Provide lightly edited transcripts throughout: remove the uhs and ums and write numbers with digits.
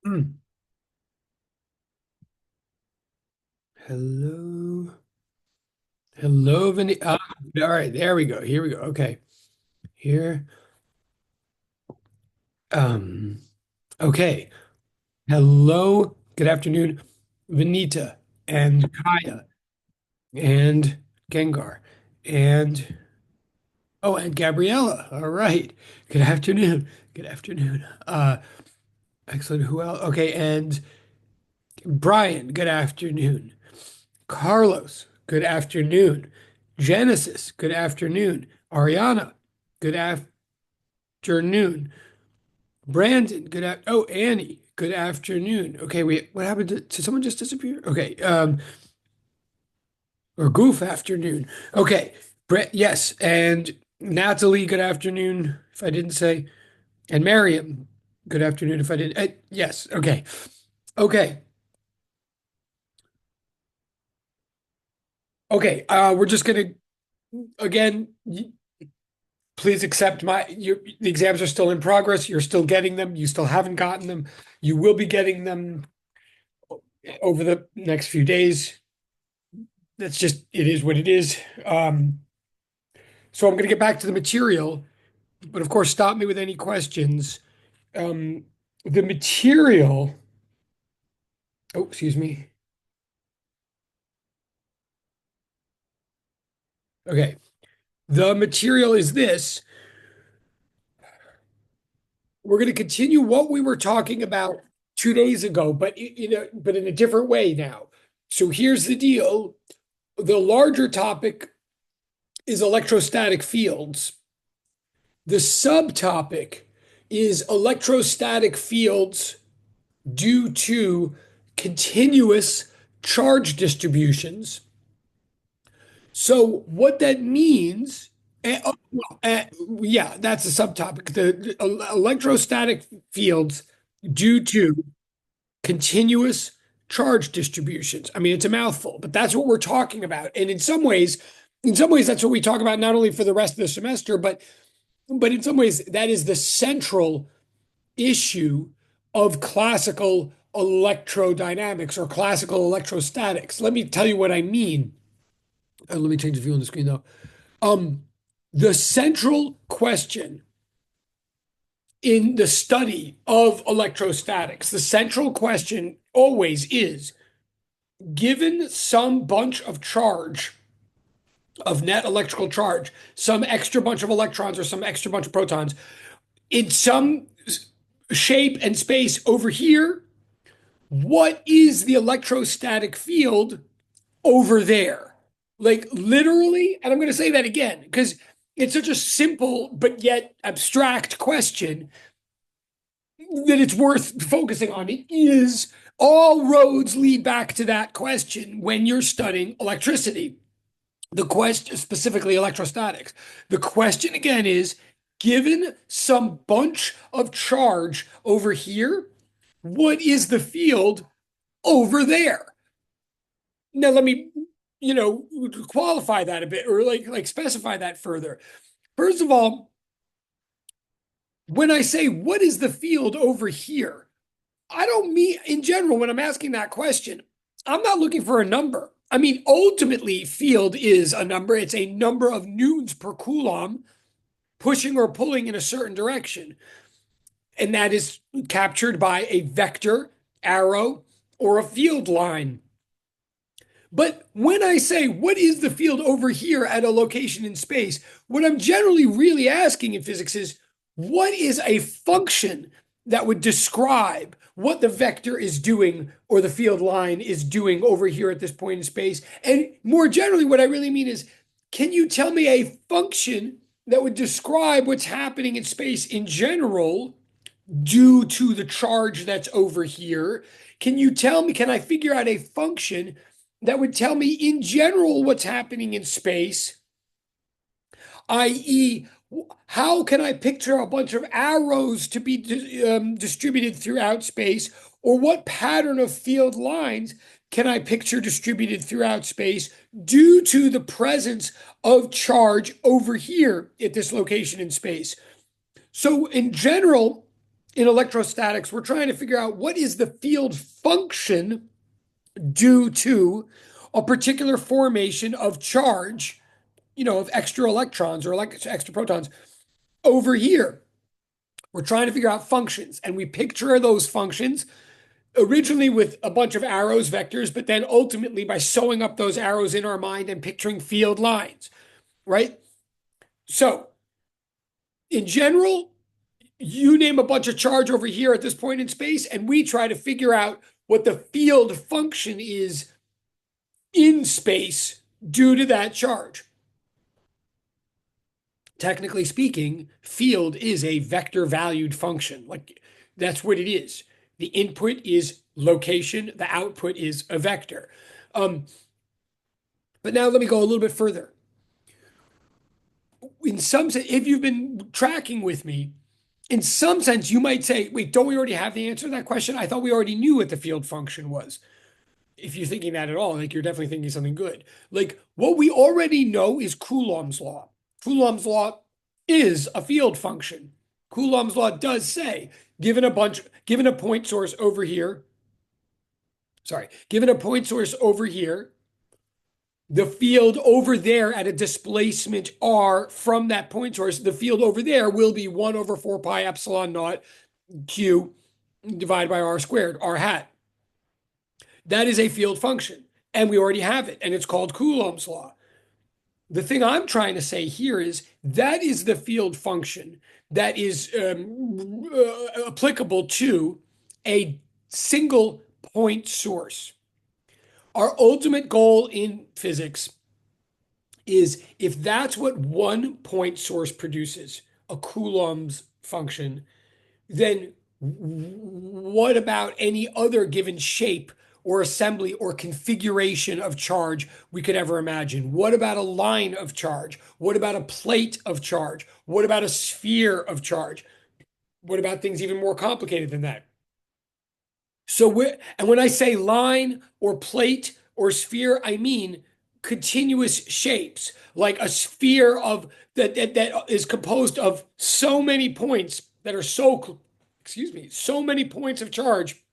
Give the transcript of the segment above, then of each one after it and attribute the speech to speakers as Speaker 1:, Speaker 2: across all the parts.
Speaker 1: Hmm. Hello. Hello, Vinny. All right, there we go. Here we go. Okay. Here. Um, okay. Hello. Good afternoon, Vinita and Kaya and Gengar and and Gabriella. All right. Good afternoon. Good afternoon. Excellent. Who else? Okay, and Brian, good afternoon. Carlos, good afternoon. Genesis, good afternoon. Ariana, good afternoon. Brandon, Annie, good afternoon. Okay, wait, what happened? Did someone just disappear? Okay, or goof afternoon. Okay, yes, and Natalie, good afternoon, if I didn't say, and Miriam, good afternoon, if I didn't. Yes, okay, okay, okay. We're just gonna again. Please accept the exams are still in progress. You're still getting them. You still haven't gotten them. You will be getting them over the next few days. That's just, it is what it is. So I'm going to get back to the material, but of course, stop me with any questions. Um, the material, excuse me. Okay. The material is this. We're going to continue what we were talking about 2 days ago, but but in a different way now. So here's the deal. The larger topic is electrostatic fields. The subtopic is electrostatic fields due to continuous charge distributions. So what that means, yeah, that's a subtopic. The electrostatic fields due to continuous charge distributions. I mean, it's a mouthful, but that's what we're talking about. And in some ways, that's what we talk about not only for the rest of the semester, but in some ways, that is the central issue of classical electrodynamics or classical electrostatics. Let me tell you what I mean. Let me change the view on the screen though. Um, the central question in the study of electrostatics, the central question always is given some bunch of charge, of net electrical charge, some extra bunch of electrons or some extra bunch of protons in some shape and space over here, what is the electrostatic field over there? Like literally, and I'm going to say that again because it's such a simple but yet abstract question that it's worth focusing on. It is all roads lead back to that question when you're studying electricity. The question, specifically electrostatics, the question again is given some bunch of charge over here, what is the field over there? Now, let me, qualify that a bit or like specify that further. First of all, when I say what is the field over here, I don't mean in general when I'm asking that question, I'm not looking for a number. I mean, ultimately, field is a number. It's a number of newtons per coulomb pushing or pulling in a certain direction. And that is captured by a vector, arrow, or a field line. But when I say, what is the field over here at a location in space? What I'm generally really asking in physics is, what is a function that would describe what the vector is doing or the field line is doing over here at this point in space? And more generally, what I really mean is, can you tell me a function that would describe what's happening in space in general due to the charge that's over here? Can you tell me, can I figure out a function that would tell me in general what's happening in space, i.e., how can I picture a bunch of arrows to be distributed throughout space, or what pattern of field lines can I picture distributed throughout space due to the presence of charge over here at this location in space? So, in general, in electrostatics, we're trying to figure out what is the field function due to a particular formation of charge, of extra electrons or like extra protons over here. We're trying to figure out functions, and we picture those functions originally with a bunch of arrows, vectors, but then ultimately by sewing up those arrows in our mind and picturing field lines, right? So, in general, you name a bunch of charge over here at this point in space, and we try to figure out what the field function is in space due to that charge. Technically speaking, field is a vector valued function. Like that's what it is. The input is location, the output is a vector. But now let me go a little bit further. In some sense, if you've been tracking with me, in some sense, you might say, wait, don't we already have the answer to that question? I thought we already knew what the field function was. If you're thinking that at all, like you're definitely thinking something good. Like what we already know is Coulomb's law. Coulomb's law is a field function. Coulomb's law does say, given a point source over here, given a point source over here, the field over there at a displacement r from that point source, the field over there will be 1 over 4 pi epsilon naught q divided by r squared, r hat. That is a field function, and we already have it, and it's called Coulomb's law. The thing I'm trying to say here is that is the field function that is applicable to a single point source. Our ultimate goal in physics is if that's what one point source produces, a Coulomb's function, then what about any other given shape or assembly or configuration of charge we could ever imagine? What about a line of charge? What about a plate of charge? What about a sphere of charge? What about things even more complicated than that? And when I say line or plate or sphere, I mean continuous shapes, like a sphere of that is composed of so many points that are so many points of charge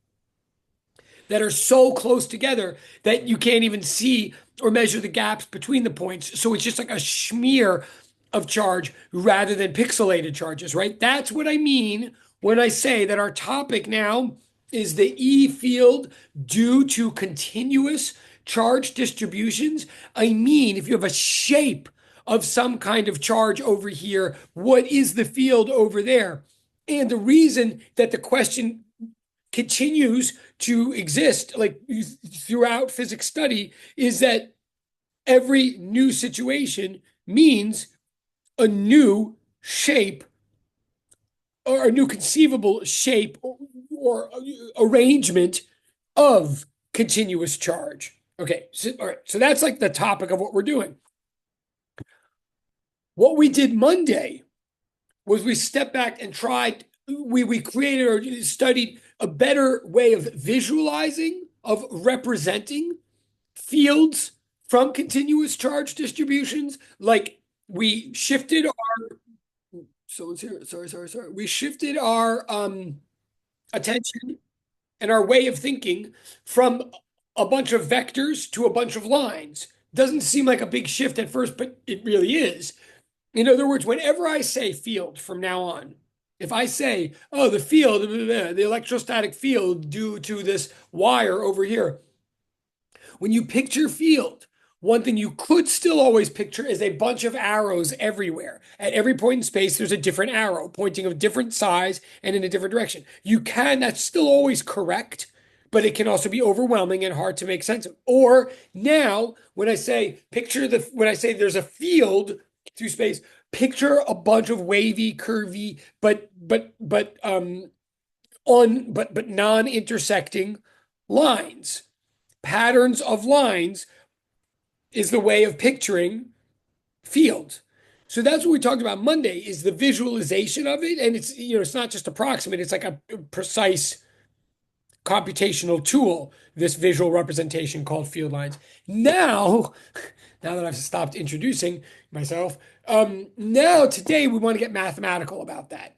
Speaker 1: that are so close together that you can't even see or measure the gaps between the points. So it's just like a smear of charge rather than pixelated charges, right? That's what I mean when I say that our topic now is the E field due to continuous charge distributions. I mean, if you have a shape of some kind of charge over here, what is the field over there? And the reason that the question continues to exist like throughout physics study is that every new situation means a new shape or a new conceivable shape or arrangement of continuous charge. Okay, so, all right, so that's like the topic of what we're doing. What we did Monday was we stepped back and we created or studied a better way of visualizing, of representing fields from continuous charge distributions. Like we shifted our, someone's here, sorry. We shifted our attention and our way of thinking from a bunch of vectors to a bunch of lines. Doesn't seem like a big shift at first, but it really is. In other words, whenever I say field from now on, if I say, oh, the field, the electrostatic field due to this wire over here, when you picture field, one thing you could still always picture is a bunch of arrows everywhere. At every point in space, there's a different arrow pointing of different size and in a different direction. That's still always correct, but it can also be overwhelming and hard to make sense of. Or now, when I say there's a field through space, picture a bunch of wavy, curvy, but non-intersecting lines. Patterns of lines is the way of picturing fields. So that's what we talked about Monday is the visualization of it. And it's not just approximate, it's like a precise computational tool, this visual representation called field lines. Now that I've stopped introducing myself, now today we want to get mathematical about that.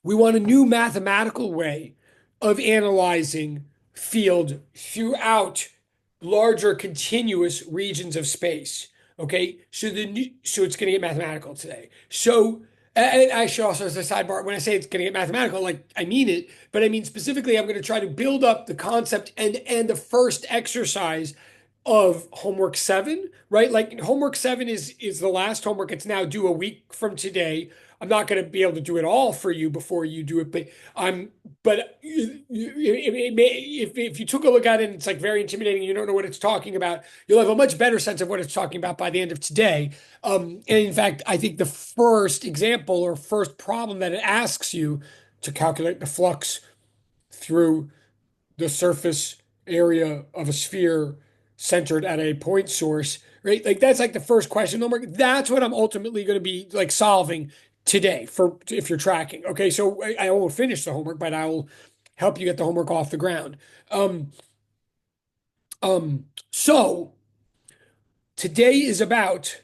Speaker 1: We want a new mathematical way of analyzing field throughout larger continuous regions of space. Okay, so it's going to get mathematical today. So and I should also, as a sidebar, when I say it's going to get mathematical, like I mean it, but I mean specifically, I'm going to try to build up the concept and the first exercise of homework 7, right? Like homework 7 is the last homework. It's now due a week from today. I'm not going to be able to do it all for you before you do it, but I'm but if you took a look at it and it's like very intimidating, you don't know what it's talking about, you'll have a much better sense of what it's talking about by the end of today. And in fact, I think the first example or first problem that it asks you to calculate the flux through the surface area of a sphere centered at a point source, right? Like that's like the first question homework. That's what I'm ultimately going to be like solving today for if you're tracking. Okay, so I won't finish the homework, but I will help you get the homework off the ground. Um, so today is about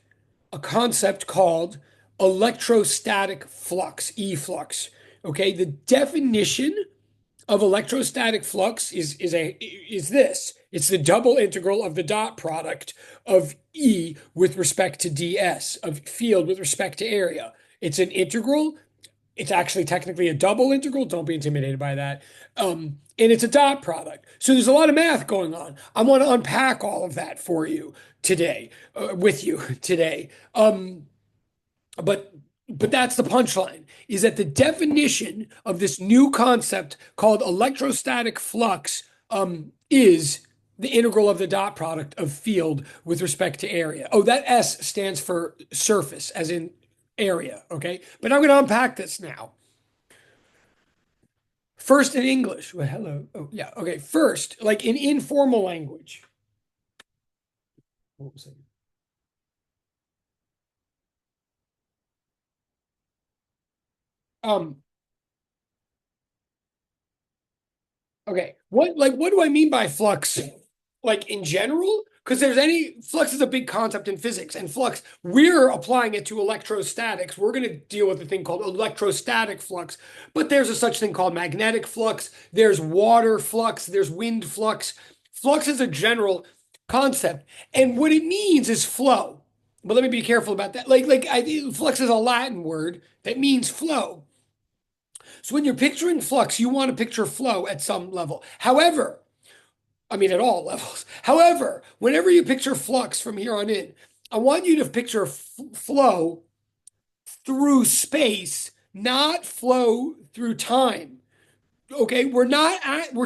Speaker 1: a concept called electrostatic flux, efflux. Okay, the definition of electrostatic flux is this. It's the double integral of the dot product of E with respect to ds, of field with respect to area. It's an integral. It's actually technically a double integral. Don't be intimidated by that. And it's a dot product. So there's a lot of math going on. I want to unpack all of that for you today, with you today. But but that's the punchline, is that the definition of this new concept called electrostatic flux is the integral of the dot product of field with respect to area. Oh, that S stands for surface, as in area, okay? But I'm going to unpack this now. First in English. Well, hello. Oh, yeah. Okay. First, like in informal language. What was it? Um, Okay. What do I mean by flux? Like in general? Because there's any flux is a big concept in physics, and flux, we're applying it to electrostatics. We're going to deal with a thing called electrostatic flux, but there's a such thing called magnetic flux, there's water flux, there's wind flux. Flux is a general concept, and what it means is flow. But let me be careful about that. Flux is a Latin word that means flow. So when you're picturing flux, you want to picture flow at some level. However, I mean, at all levels. However, whenever you picture flux from here on in, I want you to picture flow through space, not flow through time. Okay, we're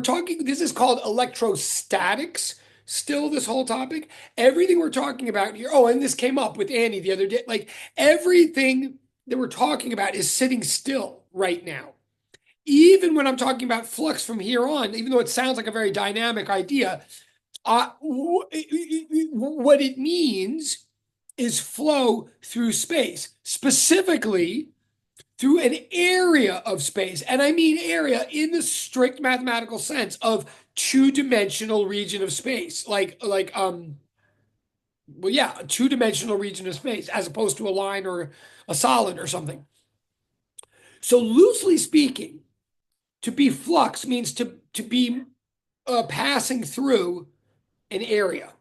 Speaker 1: talking, this is called electrostatics. Still, this whole topic, everything we're talking about here. Oh, and this came up with Annie the other day. Like everything that we're talking about is sitting still right now. Even when I'm talking about flux from here on, even though it sounds like a very dynamic idea, what it means is flow through space, specifically through an area of space. And I mean area in the strict mathematical sense of two-dimensional region of space. Well, yeah, a two-dimensional region of space as opposed to a line or a solid or something. So loosely speaking, to be flux means to be passing through an area.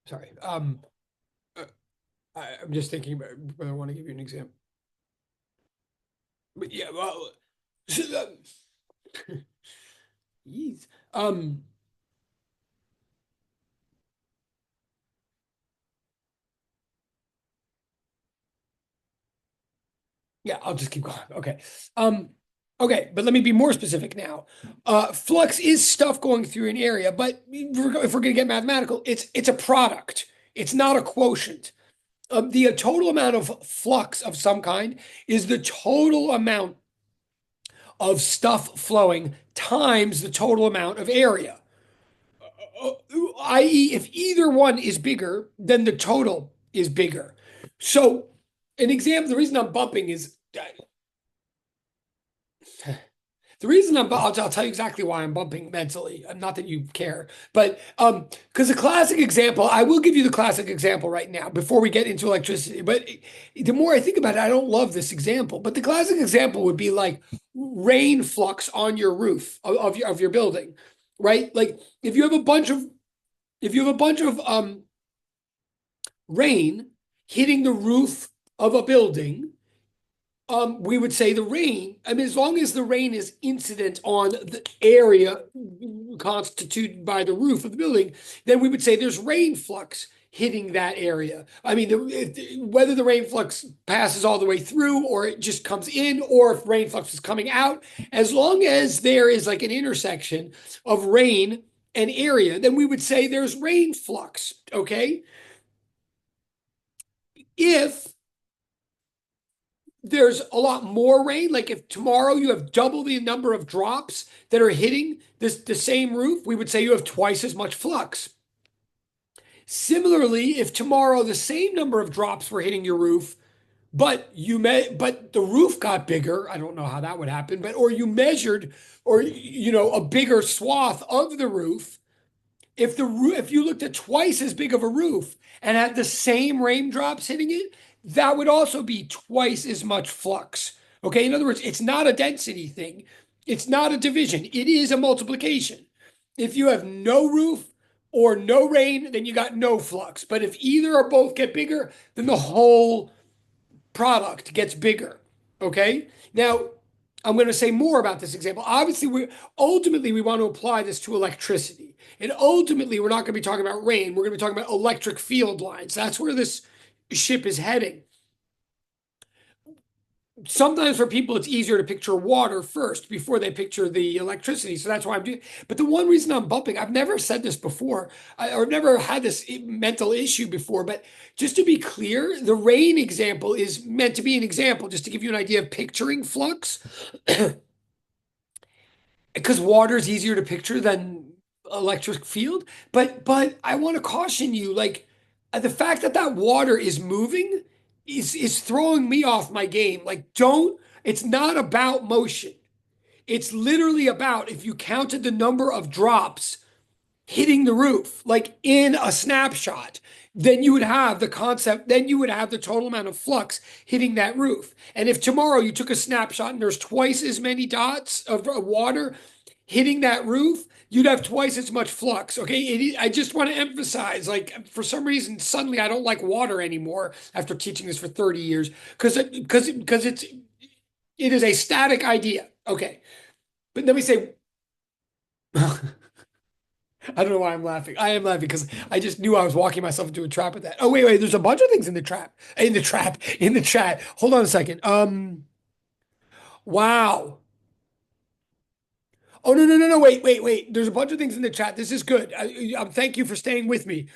Speaker 1: Sorry. Uh, I'm just thinking about whether I want to give you an example. But yeah, well, geez. Yeah, I'll just keep going. Okay. Um, okay, but let me be more specific now. Flux is stuff going through an area, but if we're going to get mathematical, it's a product. It's not a quotient. The total amount of flux of some kind is the total amount of stuff flowing times the total amount of area. I.e., if either one is bigger, then the total is bigger. So, an example, the reason I'm bumping is The reason I'll tell you exactly why I'm bumping mentally. Not that you care, but because the classic example, I will give you the classic example right now before we get into electricity. But the more I think about it, I don't love this example. But the classic example would be like rain flux on your roof of your building, right? Like if you have a bunch of if you have a bunch of rain hitting the roof of a building, we would say the rain. I mean, as long as the rain is incident on the area constituted by the roof of the building, then we would say there's rain flux hitting that area. I mean, whether the rain flux passes all the way through or it just comes in, or if rain flux is coming out, as long as there is like an intersection of rain and area, then we would say there's rain flux. Okay. If there's a lot more rain. Like if tomorrow you have double the number of drops that are hitting the same roof, we would say you have twice as much flux. Similarly, if tomorrow the same number of drops were hitting your roof, but the roof got bigger, I don't know how that would happen, but or you measured or a bigger swath of the roof, if you looked at twice as big of a roof and had the same raindrops hitting it, that would also be twice as much flux. Okay, in other words, it's not a density thing. It's not a division. It is a multiplication. If you have no roof or no rain, then you got no flux. But if either or both get bigger, then the whole product gets bigger. Okay? Now, I'm going to say more about this example. Obviously, we want to apply this to electricity. And ultimately, we're not going to be talking about rain. We're going to be talking about electric field lines. That's where this ship is heading. Sometimes for people, it's easier to picture water first before they picture the electricity. So that's why I'm doing. But the one reason I'm bumping, I've never said this before, or never had this mental issue before. But just to be clear, the rain example is meant to be an example, just to give you an idea of picturing flux. Because water is easier to picture than electric field. But I want to caution you, like the fact that that water is moving is throwing me off my game. Like, don't. It's not about motion. It's literally about if you counted the number of drops hitting the roof, like in a snapshot, then you would have the concept, then you would have the total amount of flux hitting that roof. And if tomorrow you took a snapshot and there's twice as many dots of water hitting that roof, you'd have twice as much flux. Okay. I just want to emphasize, like, for some reason, suddenly I don't like water anymore after teaching this for 30 years because it is a static idea. Okay. But let me say, I don't know why I'm laughing. I am laughing because I just knew I was walking myself into a trap with that. Oh, wait. There's a bunch of things in the trap. In the chat. Hold on a second. Wow. Oh, no. Wait. There's a bunch of things in the chat. This is good. Thank you for staying with me.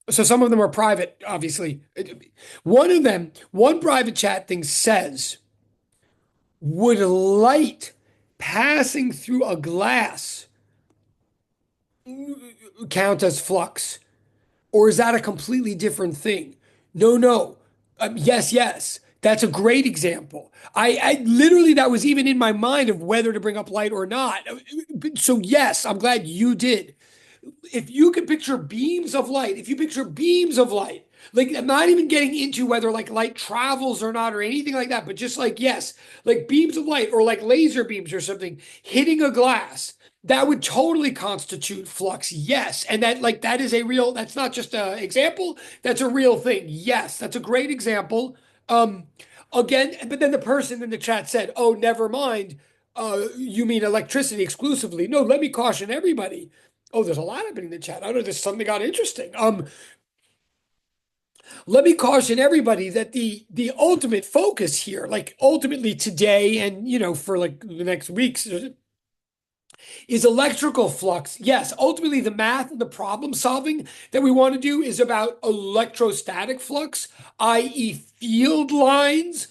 Speaker 1: So some of them are private, obviously. One of them, one private chat thing says, would light passing through a glass count as flux? Or is that a completely different thing? No. Yes. That's a great example. I literally, that was even in my mind of whether to bring up light or not. So yes, I'm glad you did. If you can picture beams of light, if you picture beams of light, like I'm not even getting into whether like light travels or not or anything like that, but just like, yes, like beams of light or like laser beams or something hitting a glass, that would totally constitute flux. Yes. And that is a real, that's not just an example, that's a real thing. Yes, that's a great example. Again, but then the person in the chat said, oh, never mind. You mean electricity exclusively? No, let me caution everybody. Oh, there's a lot happening in the chat. I don't know, this suddenly got interesting. Let me caution everybody that the ultimate focus here, like ultimately today and for like the next weeks, is electrical flux. Yes, ultimately the math and the problem solving that we want to do is about electrostatic flux, i.e. field lines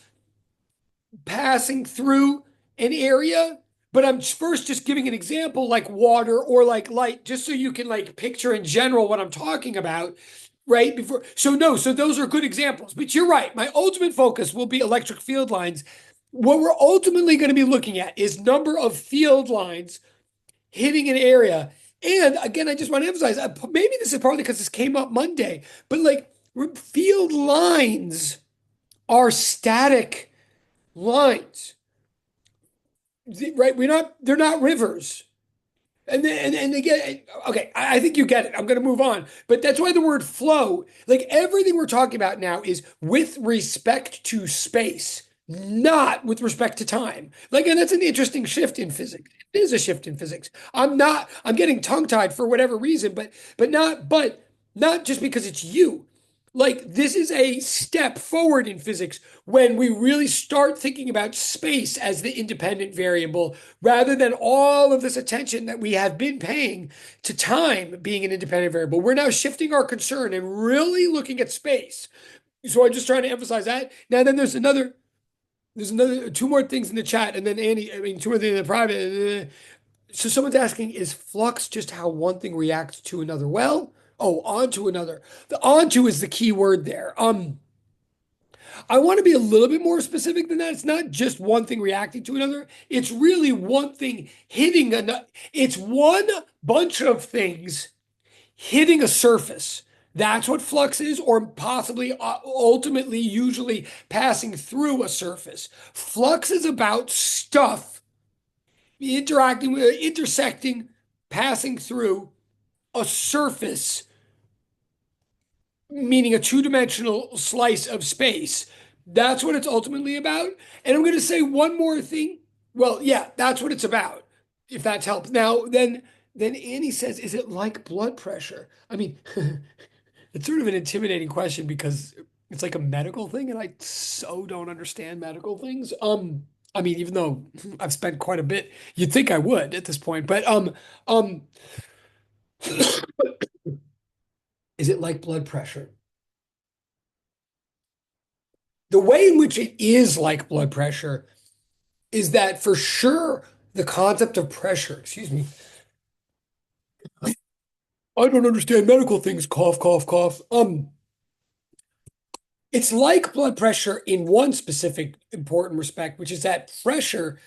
Speaker 1: passing through an area. But I'm first just giving an example like water or like light, just so you can like picture in general what I'm talking about, right? So those are good examples. But you're right. My ultimate focus will be electric field lines. what we're ultimately going to be looking at is number of field lines hitting an area. And again, I just want to emphasize, maybe this is partly because this came up Monday, but like field lines are static lines, right? They're not rivers. And then, and again, okay, I think you get it. I'm going to move on. But that's why the word flow, like everything we're talking about now is with respect to space, not with respect to time. Like, and that's an interesting shift in physics. It is a shift in physics. I'm getting tongue-tied for whatever reason, but not just because it's you. Like, this is a step forward in physics when we really start thinking about space as the independent variable rather than all of this attention that we have been paying to time being an independent variable. We're now shifting our concern and really looking at space. So I'm just trying to emphasize that. Now, then there's another two more things in the chat, and then Andy, I mean, two more things in the private. So someone's asking, is flux just how one thing reacts to another? Well, oh, onto another. The onto is the key word there. I want to be a little bit more specific than that. It's not just one thing reacting to another. It's really one thing hitting another. It's one bunch of things hitting a surface. That's what flux is, or possibly ultimately, usually passing through a surface. Flux is about stuff interacting with, intersecting, passing through a surface, meaning a two-dimensional slice of space. That's what it's ultimately about. And I'm going to say one more thing. Well, yeah, that's what it's about, if that helps. Now, then Annie says, is it like blood pressure? I mean, it's sort of an intimidating question because it's like a medical thing, and I so don't understand medical things. I mean, even though I've spent quite a bit, you'd think I would at this point, but um, is it like blood pressure? The way in which it is like blood pressure is that for sure the concept of pressure, excuse me, I don't understand medical things, cough, cough, cough. It's like blood pressure in one specific important respect, which is that pressure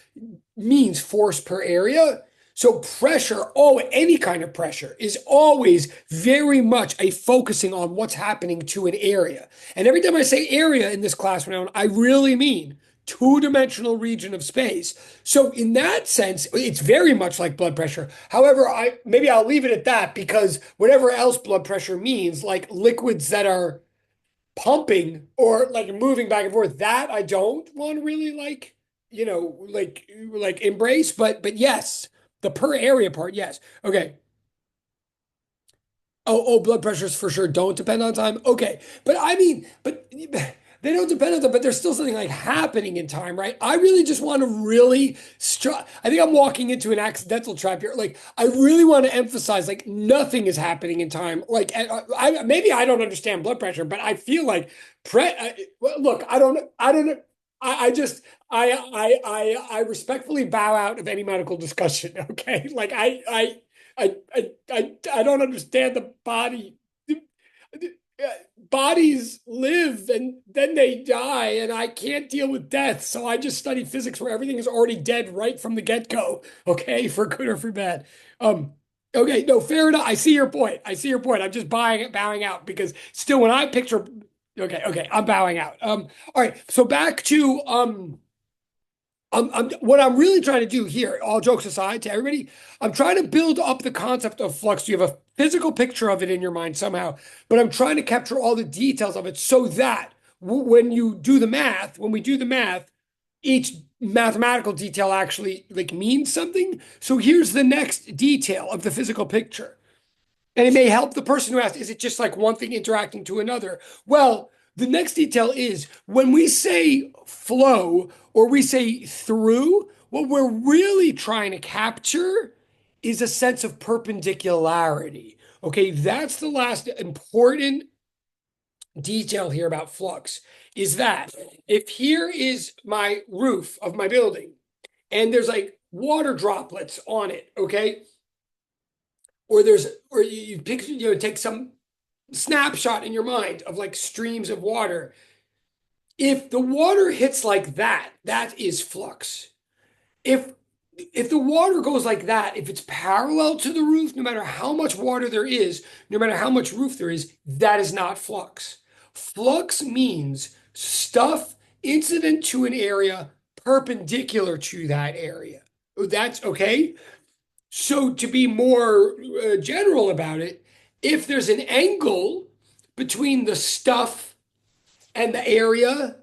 Speaker 1: means force per area. So pressure, oh, any kind of pressure is always very much a focusing on what's happening to an area. And every time I say area in this class, I really mean two-dimensional region of space. So in that sense, it's very much like blood pressure. However, I maybe I'll leave it at that because whatever else blood pressure means, like liquids that are pumping or like moving back and forth, that I don't want to really like, like embrace, but yes, the per area part, yes. Okay. Oh, blood pressures for sure don't depend on time. Okay. But I mean, but they don't depend on time, but there's still something like happening in time, right? I really just want to really I think I'm walking into an accidental trap here. Like, I really want to emphasize like nothing is happening in time. Like, maybe I don't understand blood pressure, but I feel like well, look, I don't know. I just I respectfully bow out of any medical discussion. Okay, like I don't understand the body. Bodies live and then they die, and I can't deal with death. So I just study physics where everything is already dead right from the get-go. Okay, for good or for bad. Um, okay, no, fair enough. I see your point. I see your point. I'm just bowing out because still when I picture okay, I'm bowing out. All right, so back to what I'm really trying to do here, all jokes aside, to everybody, I'm trying to build up the concept of flux. You have a physical picture of it in your mind somehow, but I'm trying to capture all the details of it so that when you do the math, when we do the math, each mathematical detail actually like means something. So here's the next detail of the physical picture. And it may help the person who asked, is it just like one thing interacting to another? Well, the next detail is when we say flow or we say through, what we're really trying to capture is a sense of perpendicularity. Okay, that's the last important detail here about flux is that if here is my roof of my building and there's like water droplets on it, okay? Or you pick, take some snapshot in your mind of like streams of water. If the water hits like that, that is flux. If if the water goes like that, if it's parallel to the roof, no matter how much water there is, no matter how much roof there is, that is not flux. Flux means stuff incident to an area perpendicular to that area. That's okay. So to be more general about it, if there's an angle between the stuff and the area,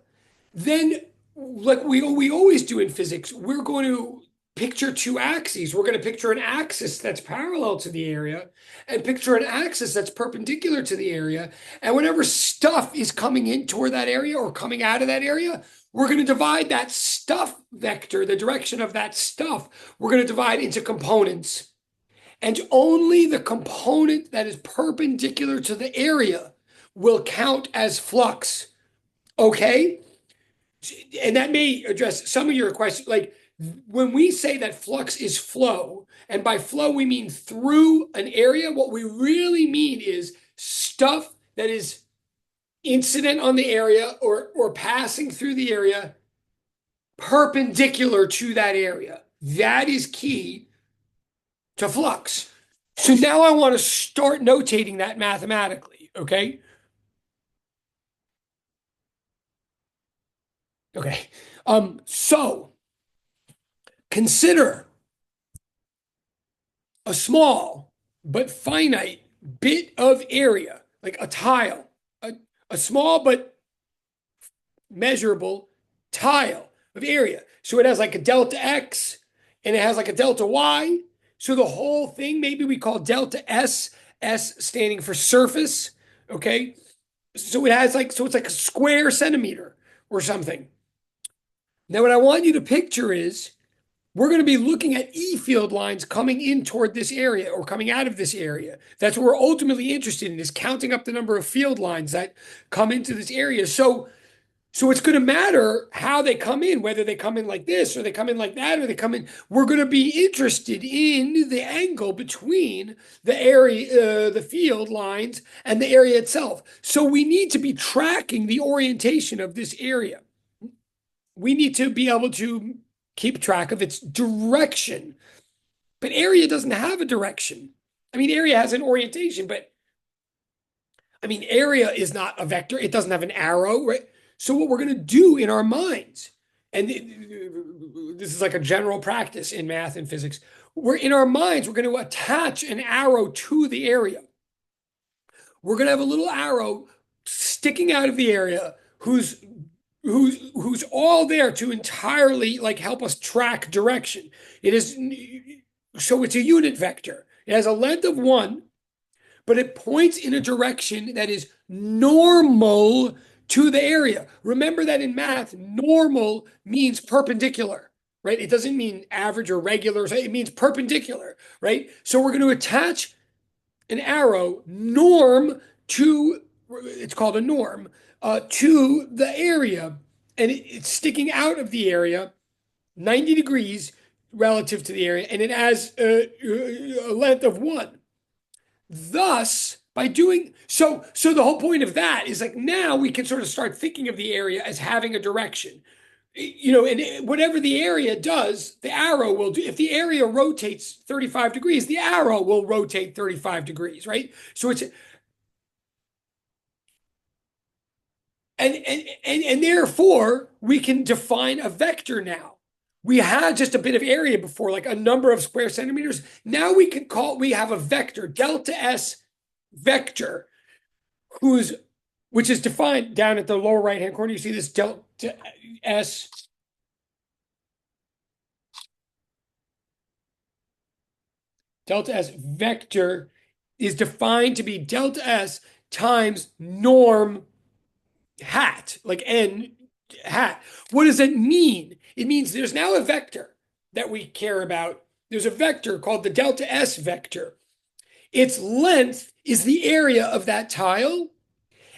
Speaker 1: then like we always do in physics, we're going to picture two axes. We're going to picture an axis that's parallel to the area and picture an axis that's perpendicular to the area. And whenever stuff is coming in toward that area or coming out of that area, we're going to divide that stuff vector, the direction of that stuff, we're going to divide into components. And only the component that is perpendicular to the area will count as flux. Okay? And that may address some of your questions. Like when we say that flux is flow, and by flow we mean through an area, what we really mean is stuff that is incident on the area or passing through the area perpendicular to that area. That is key to flux. So now I want to start notating that mathematically. Okay. Okay. So consider a small but finite bit of area, like a tile, a small but measurable tile of area. So it has like a delta X and it has like a delta Y. So the whole thing, maybe we call delta S, S standing for surface. Okay. So it has like, so it's like a square centimeter or something. Now, what I want you to picture is we're going to be looking at E field lines coming in toward this area or coming out of this area. That's what we're ultimately interested in, is counting up the number of field lines that come into this area. So it's going to matter how they come in, whether they come in like this or they come in like that or they come in. We're going to be interested in the angle between the area, the field lines and the area itself. So we need to be tracking the orientation of this area. We need to be able to keep track of its direction. But area doesn't have a direction. I mean, area has an orientation, but I mean, area is not a vector. It doesn't have an arrow, right? So what we're going to do in our minds, and this is like a general practice in math and physics, we're in our minds, we're going to attach an arrow to the area. We're going to have a little arrow sticking out of the area who's all there to entirely like help us track direction. It is so it's a unit vector. It has a length of 1, but it points in a direction that is normal to the area. Remember that in math, normal means perpendicular, right? It doesn't mean average or regular. It means perpendicular, right? So we're going to attach an arrow norm to, it's called a norm, to the area, and it's sticking out of the area 90 degrees relative to the area, and it has a length of 1. Thus, by doing so the whole point of that is like now we can sort of start thinking of the area as having a direction. And whatever the area does, the arrow will do. If the area rotates 35 degrees, the arrow will rotate 35 degrees, right? So it's and therefore we can define a vector now. We had just a bit of area before, like a number of square centimeters. Now we have a vector, delta S vector, which is defined down at the lower right-hand corner. You see this delta S. Delta S vector is defined to be delta S times norm hat, like n hat. What does that mean? It means there's now a vector that we care about. There's a vector called the delta S vector. Its length is the area of that tile,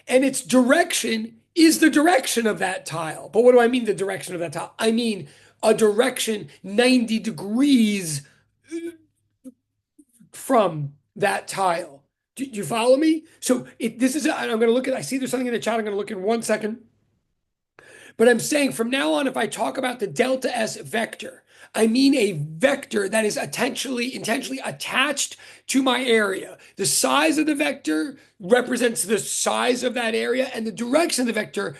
Speaker 1: and its direction is the direction of that tile. But what do I mean, the direction of that tile? I mean a direction 90 degrees from that tile. Do you follow me? So this is, I'm going to look at, I see there's something in the chat. I'm going to look in 1 second. But I'm saying from now on, if I talk about the delta S vector, I mean a vector that is intentionally attached to my area. The size of the vector represents the size of that area, and the direction of the vector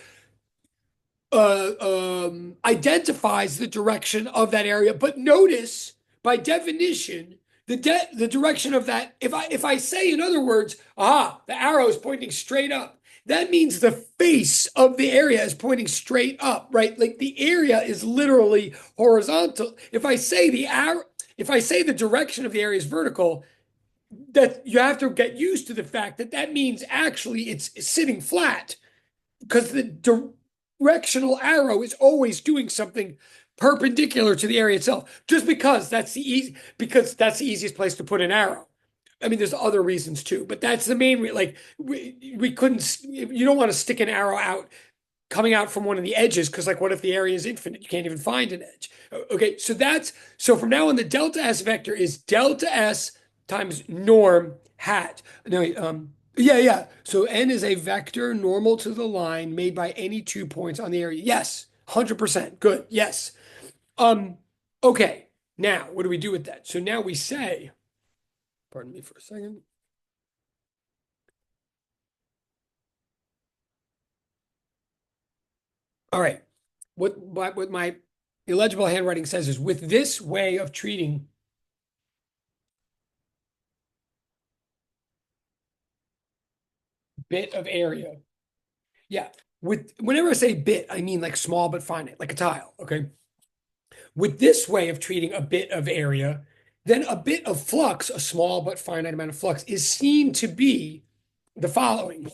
Speaker 1: identifies the direction of that area. But notice, by definition, the direction of that. If I say, in other words, the arrow is pointing straight up. That means the face of the area is pointing straight up, right? Like the area is literally horizontal. If I say the direction of the area is vertical, that you have to get used to the fact that that means actually it's sitting flat because the directional arrow is always doing something perpendicular to the area itself. Just because because that's the easiest place to put an arrow. I mean, there's other reasons too, but that's the main like we couldn't. You don't want to stick an arrow out coming out from one of the edges because like what if the area is infinite? You can't even find an edge. Okay, so from now on the delta S vector is delta S times norm hat. No, yeah. So n is a vector normal to the line made by any 2 points on the area. Yes, 100%. Good. Yes. Okay. Now, what do we do with that? So now we say, pardon me for a second. All right. What my illegible handwriting says is with this way of treating bit of area. Yeah. Whenever I say bit, I mean like small but finite, like a tile. Okay. With this way of treating a bit of area, then a bit of flux, a small but finite amount of flux, is seen to be the following.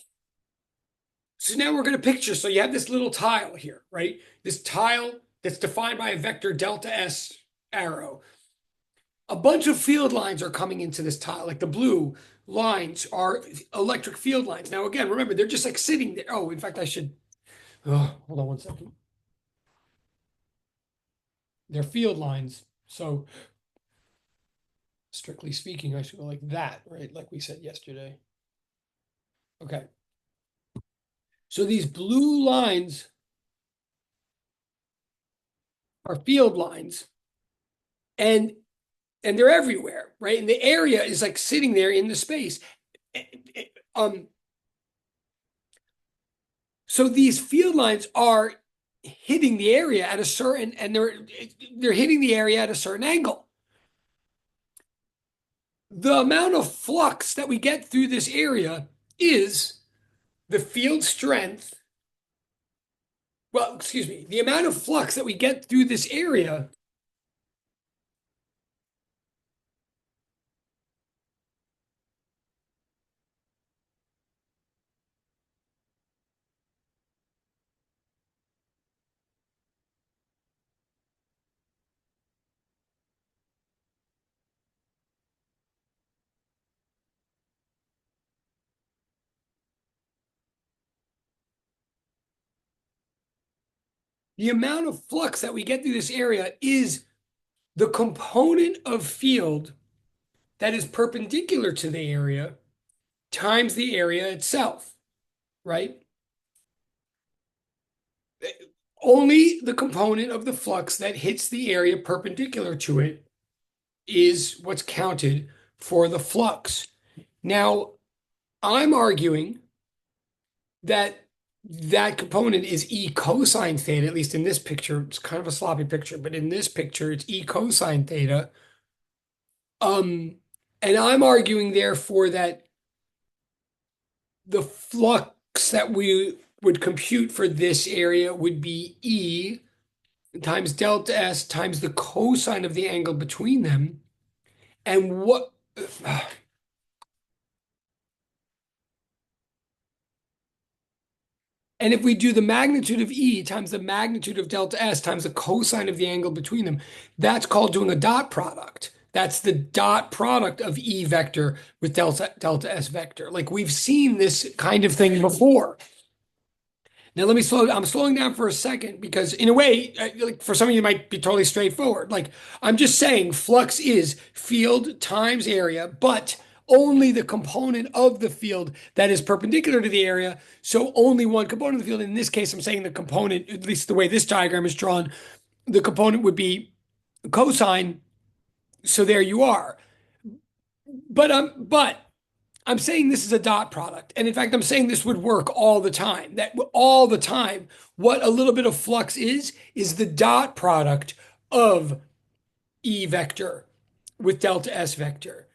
Speaker 1: So now we're going to picture, so you have this little tile here, right? This tile that's defined by a vector delta S arrow. A bunch of field lines are coming into this tile, like the blue lines are electric field lines. Now, again, remember, they're just like sitting there. Oh, in fact, hold on one second. They're field lines. So strictly speaking, I should go like that, right? Like we said yesterday. Okay. So these blue lines are field lines and they're everywhere, right? And the area is like sitting there in the space. So these field lines are hitting the area at a certain, and they're hitting the area at a certain angle. The amount of flux that we get through this area is the field strength. Well, excuse me, the amount of flux that we get through this area the amount of flux that we get through this area is the component of field that is perpendicular to the area times the area itself, right? Only the component of the flux that hits the area perpendicular to it is what's counted for the flux. Now, I'm arguing that that component is E cosine theta, at least in this picture. It's kind of a sloppy picture, but in this picture, it's E cosine theta. And I'm arguing, therefore, that the flux that we would compute for this area would be E times delta S times the cosine of the angle between them. And what and if we do the magnitude of E times the magnitude of delta S times the cosine of the angle between them, that's called doing a dot product. That's the dot product of E vector with delta S vector. Like we've seen this kind of thing before. Now I'm slowing down for a second because in a way, like for some of you it might be totally straightforward. Like I'm just saying flux is field times area, but only the component of the field that is perpendicular to the area. So only one component of the field. In this case, I'm saying the component, at least the way this diagram is drawn, the component would be cosine. So there you are. But I'm saying this is a dot product. And in fact, I'm saying this would work all the time. That all the time, what a little bit of flux is the dot product of E vector with delta S vector.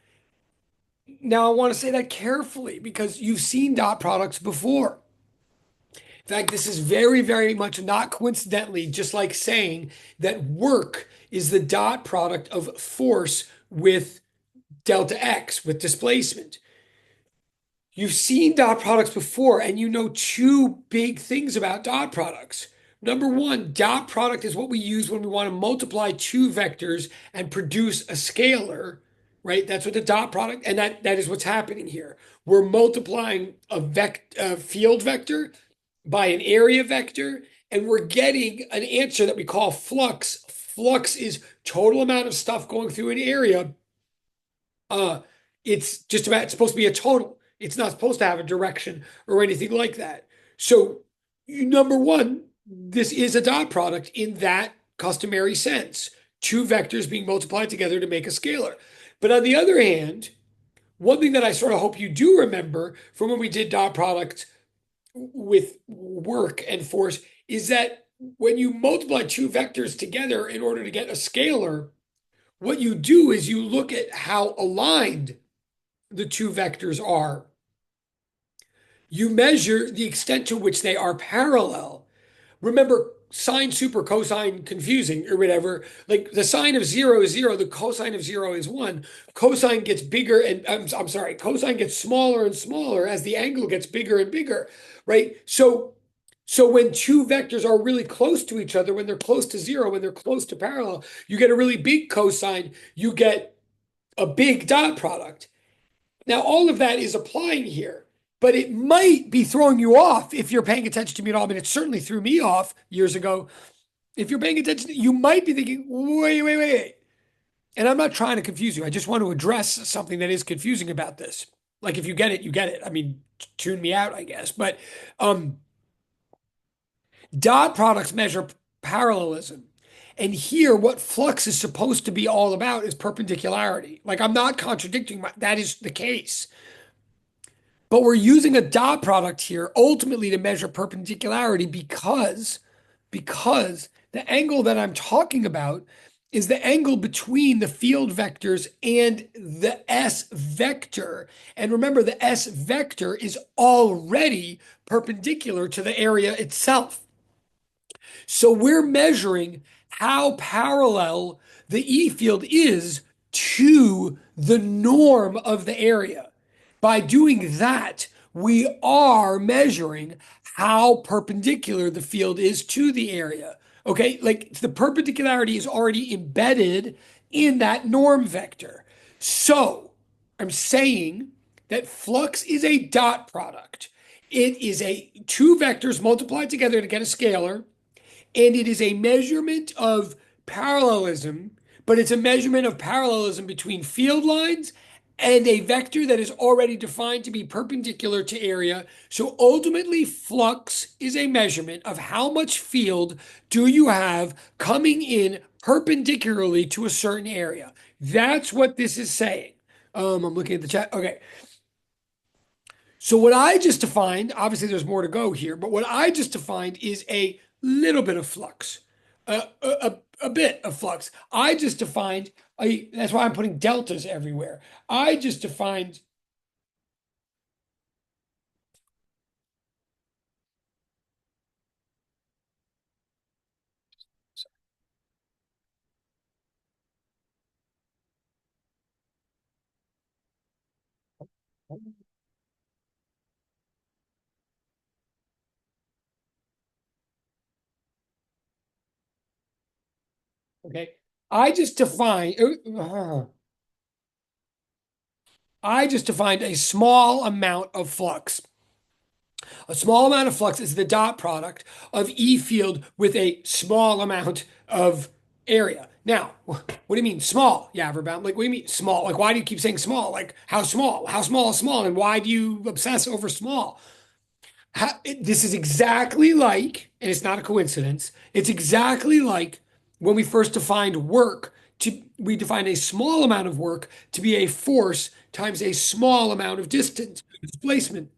Speaker 1: Now, I want to say that carefully because you've seen dot products before. In fact, this is very, very much not coincidentally, just like saying that work is the dot product of force with delta X, with displacement. You've seen dot products before, and you know two big things about dot products. Number one, dot product is what we use when we want to multiply two vectors and produce a scalar, right? That's what the dot product, and that is what's happening here. We're multiplying a field vector by an area vector, and we're getting an answer that we call flux. Flux is total amount of stuff going through an area. Uh, it's supposed to be a total. It's not supposed to have a direction or anything like that. So, number one, this is a dot product in that customary sense. Two vectors being multiplied together to make a scalar. But on the other hand, one thing that I sort of hope you do remember from when we did dot products with work and force is that when you multiply two vectors together in order to get a scalar, what you do is you look at how aligned the two vectors are. You measure the extent to which they are parallel. Remember, sine super cosine confusing or whatever. Like the sine of zero is zero, the cosine of zero is one. Cosine gets bigger and I'm sorry, cosine gets smaller and smaller as the angle gets bigger and bigger, right? So when two vectors are really close to each other, when they're close to zero, when they're close to parallel, you get a really big cosine, you get a big dot product. Now, all of that is applying here, but it might be throwing you off if you're paying attention to me at all. I mean, it certainly threw me off years ago. If you're paying attention, you might be thinking, wait. And I'm not trying to confuse you. I just want to address something that is confusing about this. Like if you get it, you get it. I mean, tune me out, I guess. But dot products measure parallelism. And here, what flux is supposed to be all about is perpendicularity. Like I'm not contradicting that is the case. But we're using a dot product here ultimately to measure perpendicularity because the angle that I'm talking about is the angle between the field vectors and the S vector. And remember, the S vector is already perpendicular to the area itself. So we're measuring how parallel the E field is to the norm of the area. By doing that, we are measuring how perpendicular the field is to the area. Okay, like the perpendicularity is already embedded in that norm vector. So I'm saying that flux is a dot product. It is a two vectors multiplied together to get a scalar, and it is a measurement of parallelism, but it's a measurement of parallelism between field lines and a vector that is already defined to be perpendicular to area. So ultimately, flux is a measurement of how much field do you have coming in perpendicularly to a certain area. That's what this is saying. I'm looking at the chat. Okay. So what I just defined, obviously there's more to go here, but what I just defined is a little bit of flux, a bit of flux. I just defined that's why I'm putting deltas everywhere. I just defined. Okay. I just defined. I just defined a small amount of flux. A small amount of flux is the dot product of E field with a small amount of area. Now, what do you mean small? Yeah, Verbatim. Like, what do you mean small? Like, why do you keep saying small? Like, how small? How small is small? And why do you obsess over small? This is exactly like, and it's not a coincidence, it's exactly like when we first defined work we defined a small amount of work to be a force times a small amount of distance, displacement.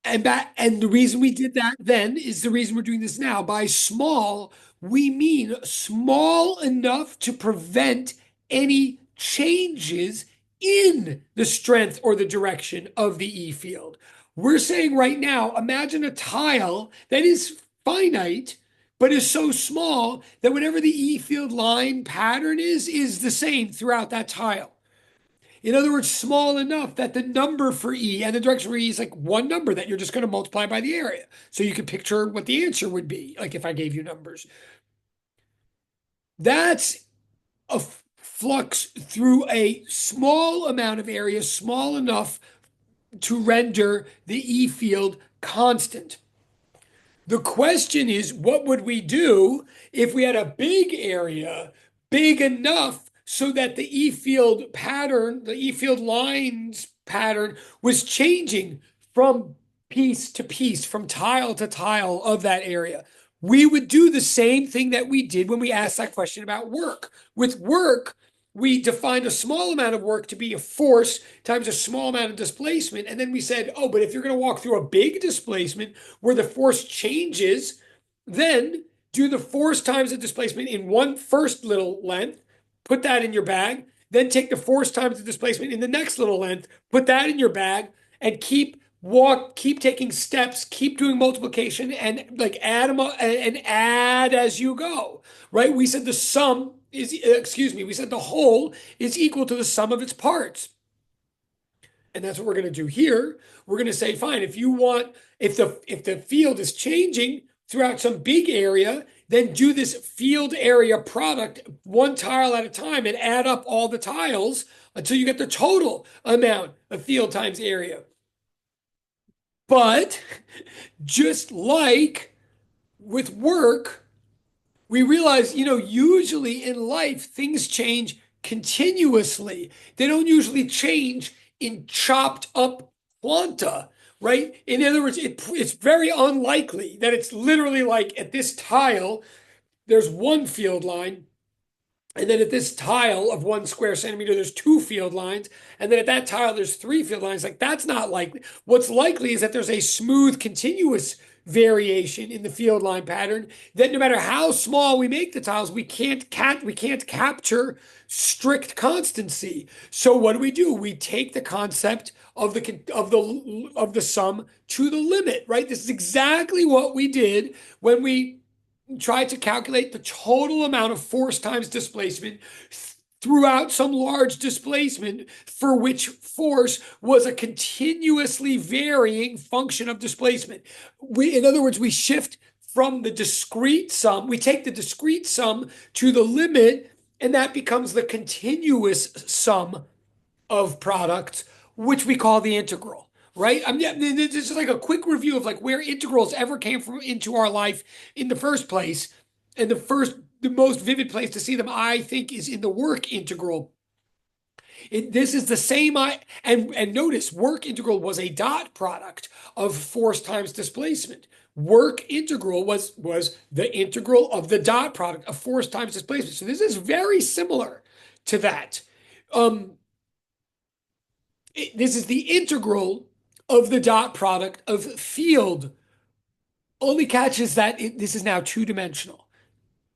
Speaker 1: And the reason we did that then is the reason we're doing this now. By small, we mean small enough to prevent any changes in the strength or the direction of the E field. We're saying right now, imagine a tile that is finite, but is so small that whatever the E field line pattern is the same throughout that tile. In other words, small enough that the number for E and the direction for E is like one number that you're just going to multiply by the area. So you can picture what the answer would be, like if I gave you numbers. That's a flux through a small amount of area, small enough to render the E field constant. The question is, what would we do if we had a big area, big enough so that the E field pattern, the E field lines pattern was changing from piece to piece, from tile to tile of that area? We would do the same thing that we did when we asked that question about work. With work, we defined a small amount of work to be a force times a small amount of displacement. And then we said, oh, but if you're going to walk through a big displacement where the force changes, then do the force times the displacement in one first little length, put that in your bag, then take the force times the displacement in the next little length, put that in your bag, and keep taking steps, keep doing multiplication, and like add them up and add as you go. Right? We said the sum is, excuse me, we said the whole is equal to the sum of its parts. And that's what we're going to do here. We're going to say, fine, if you want, if the field is changing throughout some big area, then do this field area product one tile at a time and add up all the tiles until you get the total amount of field times area. But just like with work, we realize, usually in life, things change continuously. They don't usually change in chopped up quanta, right? In other words, it's very unlikely that it's literally like at this tile, there's one field line. And then at this tile of 1 square centimeter, there's two field lines. And then at that tile, there's three field lines. Like that's not likely. What's likely is that there's a smooth, continuous variation in the field line pattern that no matter how small we make the tiles, we can't capture strict constancy. So what do? We take the concept of the sum to the limit, right? This is exactly what we did when we tried to calculate the total amount of force times displacement throughout some large displacement for which force was a continuously varying function of displacement. In other words, we shift from the discrete sum, we take the discrete sum to the limit, and that becomes the continuous sum of products, which we call the integral. Right? This is like a quick review of like where integrals ever came from into our life in the first place. And the most vivid place to see them, I think, is in the work integral. This is the same, and notice work integral was a dot product of force times displacement. Work integral was the integral of the dot product of force times displacement. So this is very similar to that. This is the integral of the dot product of field. Only catch is that this is now two-dimensional.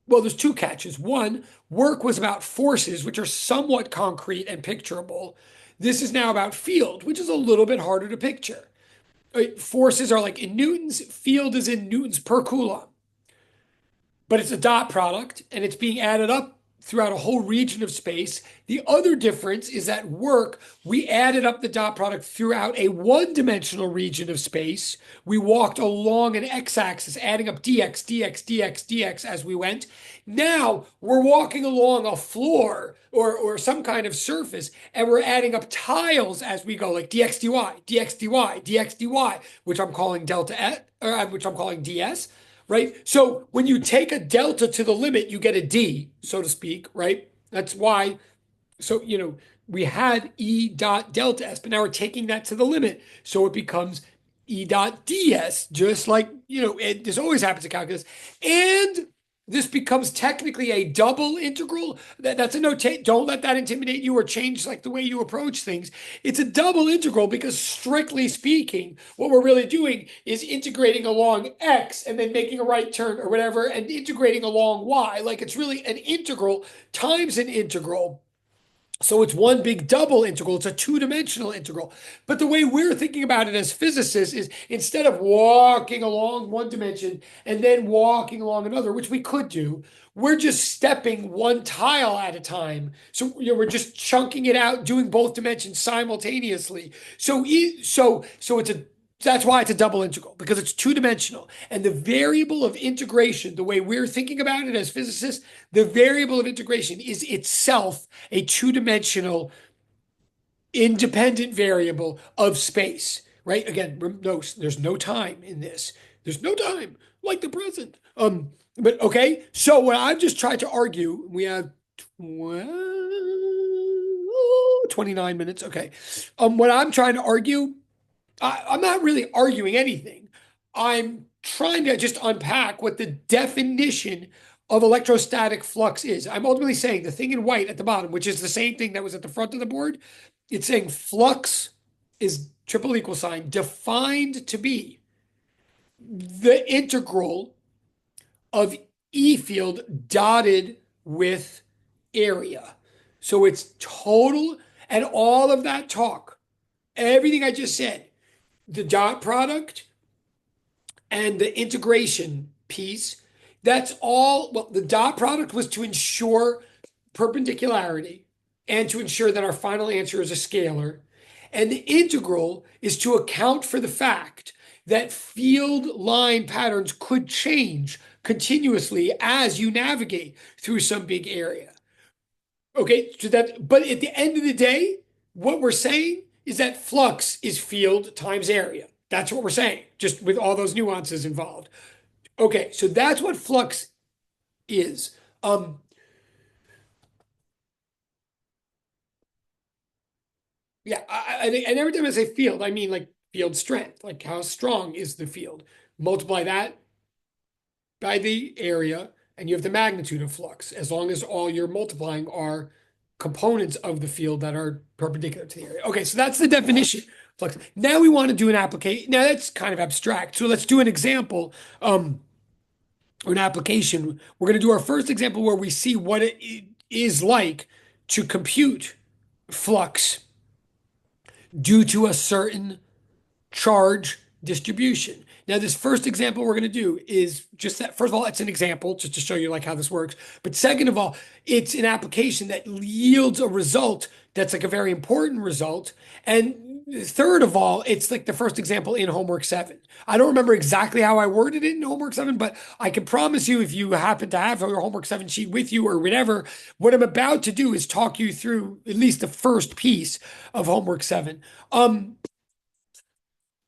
Speaker 1: Well, there's two catches. One, work was about forces, which are somewhat concrete and picturable. This is now about field, which is a little bit harder to picture. Forces are like in newtons, field is in newtons per coulomb. But it's a dot product and it's being added up throughout a whole region of space. The other difference is that work, we added up the dot product throughout a one-dimensional region of space. We walked along an x-axis, adding up dx, dx, dx, dx as we went. Now we're walking along a floor or some kind of surface, and we're adding up tiles as we go, like dx, dy, dx, dy, dx, dy, which I'm calling delta S, or which I'm calling ds. right? So when you take a delta to the limit, you get a D, so to speak, right? That's why. So, we had E dot delta S, but now we're taking that to the limit. So it becomes E dot DS, just like, this always happens in calculus. And this becomes technically a double integral. That's a notate. Don't let that intimidate you or change like the way you approach things. It's a double integral because strictly speaking, what we're really doing is integrating along X and then making a right turn or whatever and integrating along Y. Like it's really an integral times an integral. So it's one big double integral. It's a two-dimensional integral. But the way we're thinking about it as physicists is instead of walking along one dimension and then walking along another, which we could do, we're just stepping one tile at a time. So we're just chunking it out, doing both dimensions simultaneously. So it's a that's why it's a double integral because it's two-dimensional. And the variable of integration, the way we're thinking about it as physicists, the variable of integration is itself a two-dimensional independent variable of space, right? Again, no, there's no time in this. There's no time like the present. But okay, so what I've just tried to argue, we have 29 minutes. Okay. What I'm trying to argue, I'm not really arguing anything. I'm trying to just unpack what the definition of electrostatic flux is. I'm ultimately saying the thing in white at the bottom, which is the same thing that was at the front of the board, it's saying flux is triple equal sign defined to be the integral of E field dotted with area. So it's total and all of that talk, everything I just said, the dot product and the integration piece, that's all. Well, the dot product was to ensure perpendicularity and to ensure that our final answer is a scalar. And the integral is to account for the fact that field line patterns could change continuously as you navigate through some big area. Okay, so but at the end of the day, what we're saying is that flux is field times area. That's what we're saying, just with all those nuances involved. Okay, so that's what flux is. Yeah, and every time I say field, I mean like field strength, like how strong is the field. Multiply that by the area, and you have the magnitude of flux, as long as all you're multiplying are components of the field that are perpendicular to the area. Okay, so that's the definition of flux. Now we want to do an application. Now that's kind of abstract. So let's do an example, or an application. We're going to do our first example where we see what it is like to compute flux due to a certain charge distribution. Now, this first example we're going to do is just that. First of all, it's an example just to show you like how this works. But second of all, it's an application that yields a result that's like a very important result. And third of all, it's like the first example in homework 7. I don't remember exactly how I worded it in homework 7, but I can promise you if you happen to have your homework 7 sheet with you or whatever, what I'm about to do is talk you through at least the first piece of homework 7.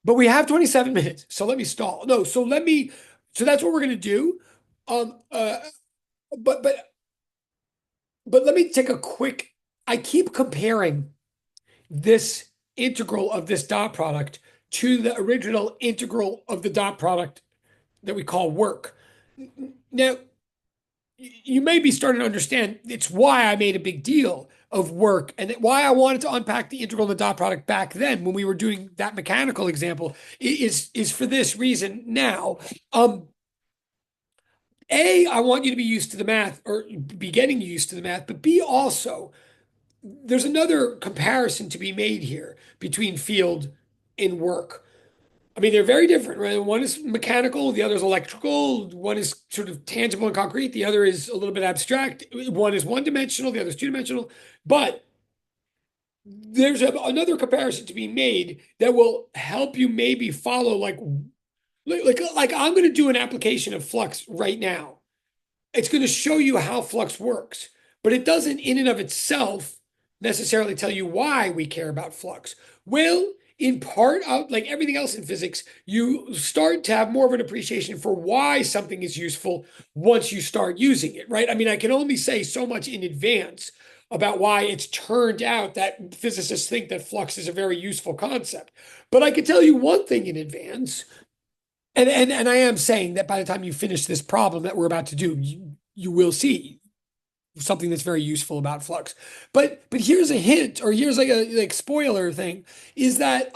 Speaker 1: But we have 27 minutes, so let me stall. No, so that's what we're gonna do. Um, uh, but but but let me take a quick. I keep comparing this integral of this dot product to the original integral of the dot product that we call work. Now, you may be starting to understand it's why I made a big deal of work and why I wanted to unpack the integral and the dot product back then when we were doing that mechanical example is for this reason now. I want you to be used to the math or be getting used to the math, but B also, there's another comparison to be made here between field and work. I mean, they're very different, right? One is mechanical, the other is electrical. One is sort of tangible and concrete. The other is a little bit abstract. One is one dimensional, the other is two dimensional. But there's another comparison to be made that will help you maybe follow like I'm going to do an application of flux right now. It's going to show you how flux works, but it doesn't in and of itself necessarily tell you why we care about flux. Well, in part of like everything else in physics, you start to have more of an appreciation for why something is useful once you start using it, right? I mean, I can only say so much in advance about why it's turned out that physicists think that flux is a very useful concept. But I can tell you one thing in advance, and I am saying that by the time you finish this problem that we're about to do, you will see something that's very useful about flux. But here's a hint, or here's like a like spoiler thing, is that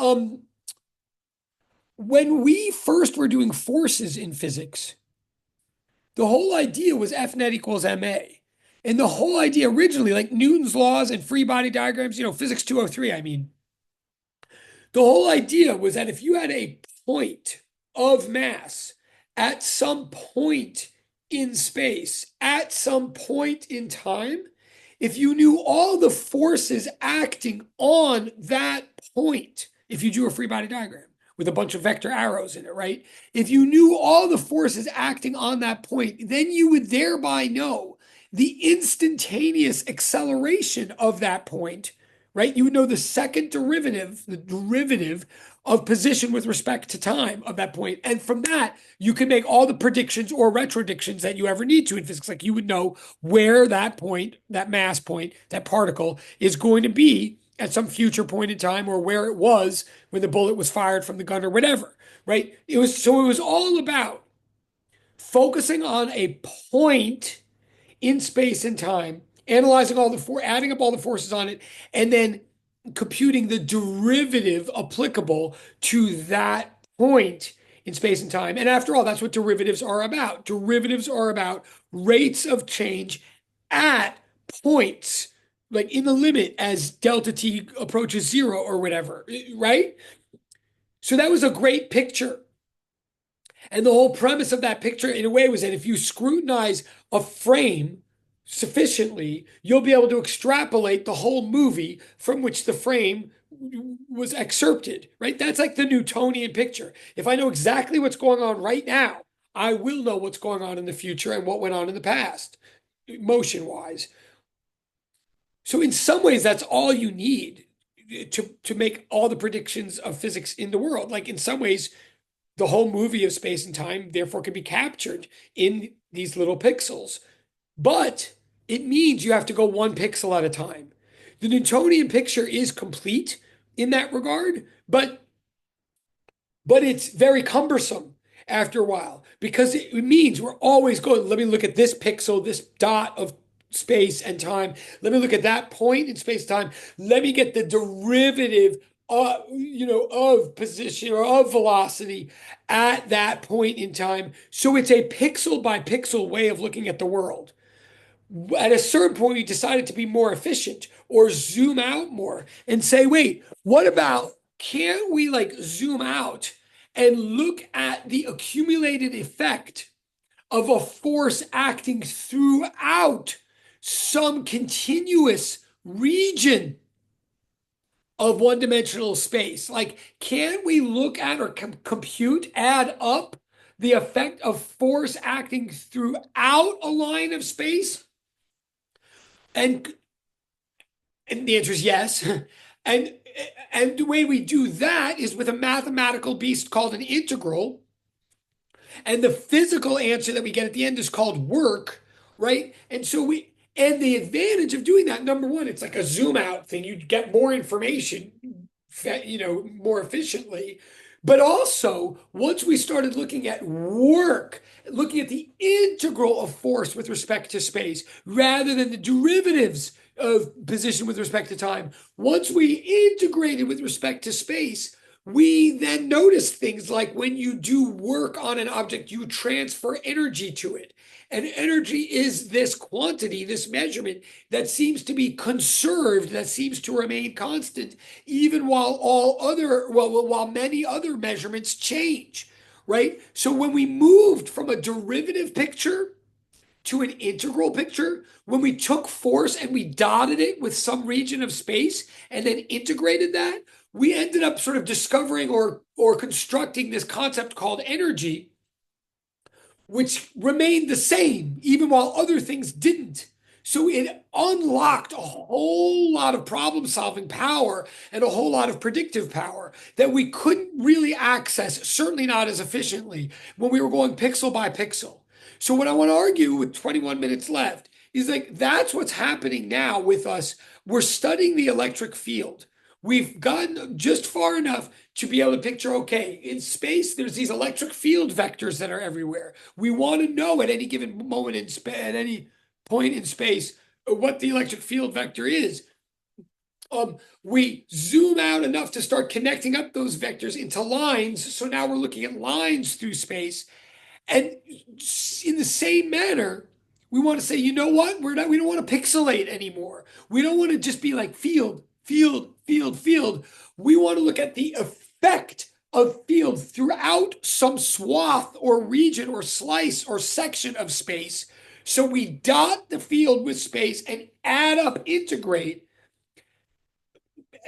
Speaker 1: when we first were doing forces in physics, the whole idea was F net equals ma. And the whole idea originally, like Newton's laws and free body diagrams, physics 203, I mean, the whole idea was that if you had a point of mass at some point in space, at some point in time, if you knew all the forces acting on that point, if you drew a free body diagram with a bunch of vector arrows in it, right? If you knew all the forces acting on that point, then you would thereby know the instantaneous acceleration of that point, right? You would know the derivative of position with respect to time of that point. And from that, you can make all the predictions or retrodictions that you ever need to in physics. Like you would know where that point, that mass point, that particle is going to be at some future point in time, or where it was when the bullet was fired from the gun or whatever, right? It was all about focusing on a point in space and time, analyzing adding up all the forces on it, and then computing the derivative applicable to that point in space and time. And after all, that's what derivatives are about. Derivatives are about rates of change at points, like in the limit as delta t approaches zero or whatever, right? So that was a great picture. And the whole premise of that picture, in a way, was that if you scrutinize a frame sufficiently, you'll be able to extrapolate the whole movie from which the frame was excerpted, right? That's like the Newtonian picture. If I know exactly what's going on right now, I will know what's going on in the future and what went on in the past, motion wise. So, in some ways, that's all you need to make all the predictions of physics in the world. Like, in some ways, the whole movie of space and time, therefore, can be captured in these little pixels. But it means you have to go one pixel at a time. The Newtonian picture is complete in that regard, but it's very cumbersome after a while because it means we're always going, let me look at this pixel, this dot of space and time. Let me look at that point in space and time. Let me get the derivative of position or of velocity at that point in time. So it's a pixel by pixel way of looking at the world. At a certain point, we decided to be more efficient or zoom out more and say, wait, what about, can't we like zoom out and look at the accumulated effect of a force acting throughout some continuous region of one-dimensional space? Like, can we look at or compute, add up the effect of force acting throughout a line of space? And the answer is yes. And and the way we do that is with a mathematical beast called an integral. And the physical answer that we get at the end is called work, right? And the advantage of doing that, number one, it's like a zoom out thing. You get more information, more efficiently. But also, once we started looking at work, looking at the integral of force with respect to space, rather than the derivatives of position with respect to time, once we integrated with respect to space, we then notice things like when you do work on an object, you transfer energy to it. And energy is this quantity, this measurement that seems to be conserved, that seems to remain constant, even while many other measurements change, right? So when we moved from a derivative picture to an integral picture, when we took force and we dotted it with some region of space and then integrated that, we ended up sort of discovering or constructing this concept called energy, which remained the same even while other things didn't. So it unlocked a whole lot of problem solving power and a whole lot of predictive power that we couldn't really access, certainly not as efficiently when we were going pixel by pixel. So what I want to argue with 21 minutes left is like that's what's happening now with us. We're studying the electric field. We've gotten just far enough to be able to picture, okay, in space, there's these electric field vectors that are everywhere. We want to know at any given moment at any point in space what the electric field vector is. We zoom out enough to start connecting up those vectors into lines. So now we're looking at lines through space. And in the same manner, we want to say, you know what? We don't want to pixelate anymore. We don't want to just be like field, field, field, field. We want to look at the effect of field throughout some swath or region or slice or section of space. So we dot the field with space and add up, integrate.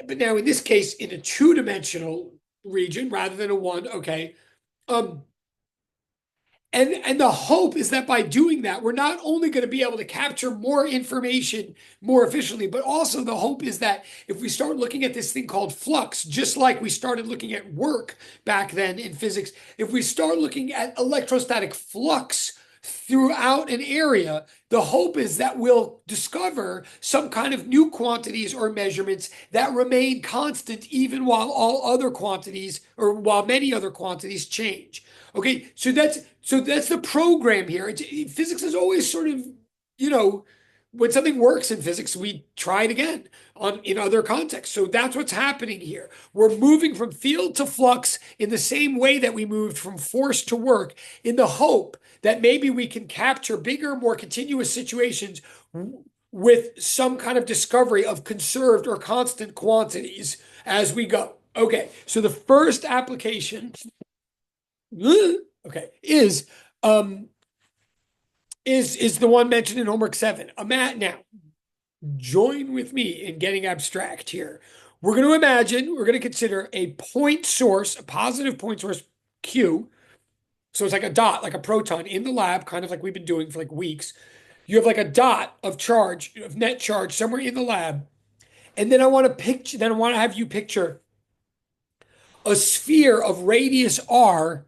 Speaker 1: But now in this case, in a two-dimensional region rather than a one, okay. Um, and the hope is that by doing that, we're not only going to be able to capture more information more efficiently, but also the hope is that if we start looking at this thing called flux, just like we started looking at work back then in physics, if we start looking at electrostatic flux throughout an area, the hope is that we'll discover some kind of new quantities or measurements that remain constant even while all other quantities or while many other quantities change. Okay, so that's the program here. Physics is always sort of, you know, when something works in physics, we try it again in other contexts. So that's what's happening here. We're moving from field to flux in the same way that we moved from force to work, in the hope that maybe we can capture bigger, more continuous situations with some kind of discovery of conserved or constant quantities as we go. Okay, so the first application okay, is the one mentioned in homework 7. Now, join with me in getting abstract here. We're going to consider a point source, a positive point source Q. So it's like a dot, like a proton in the lab, kind of like we've been doing for like weeks. You have like a dot of charge, of net charge somewhere in the lab. And then I want to have you picture a sphere of radius R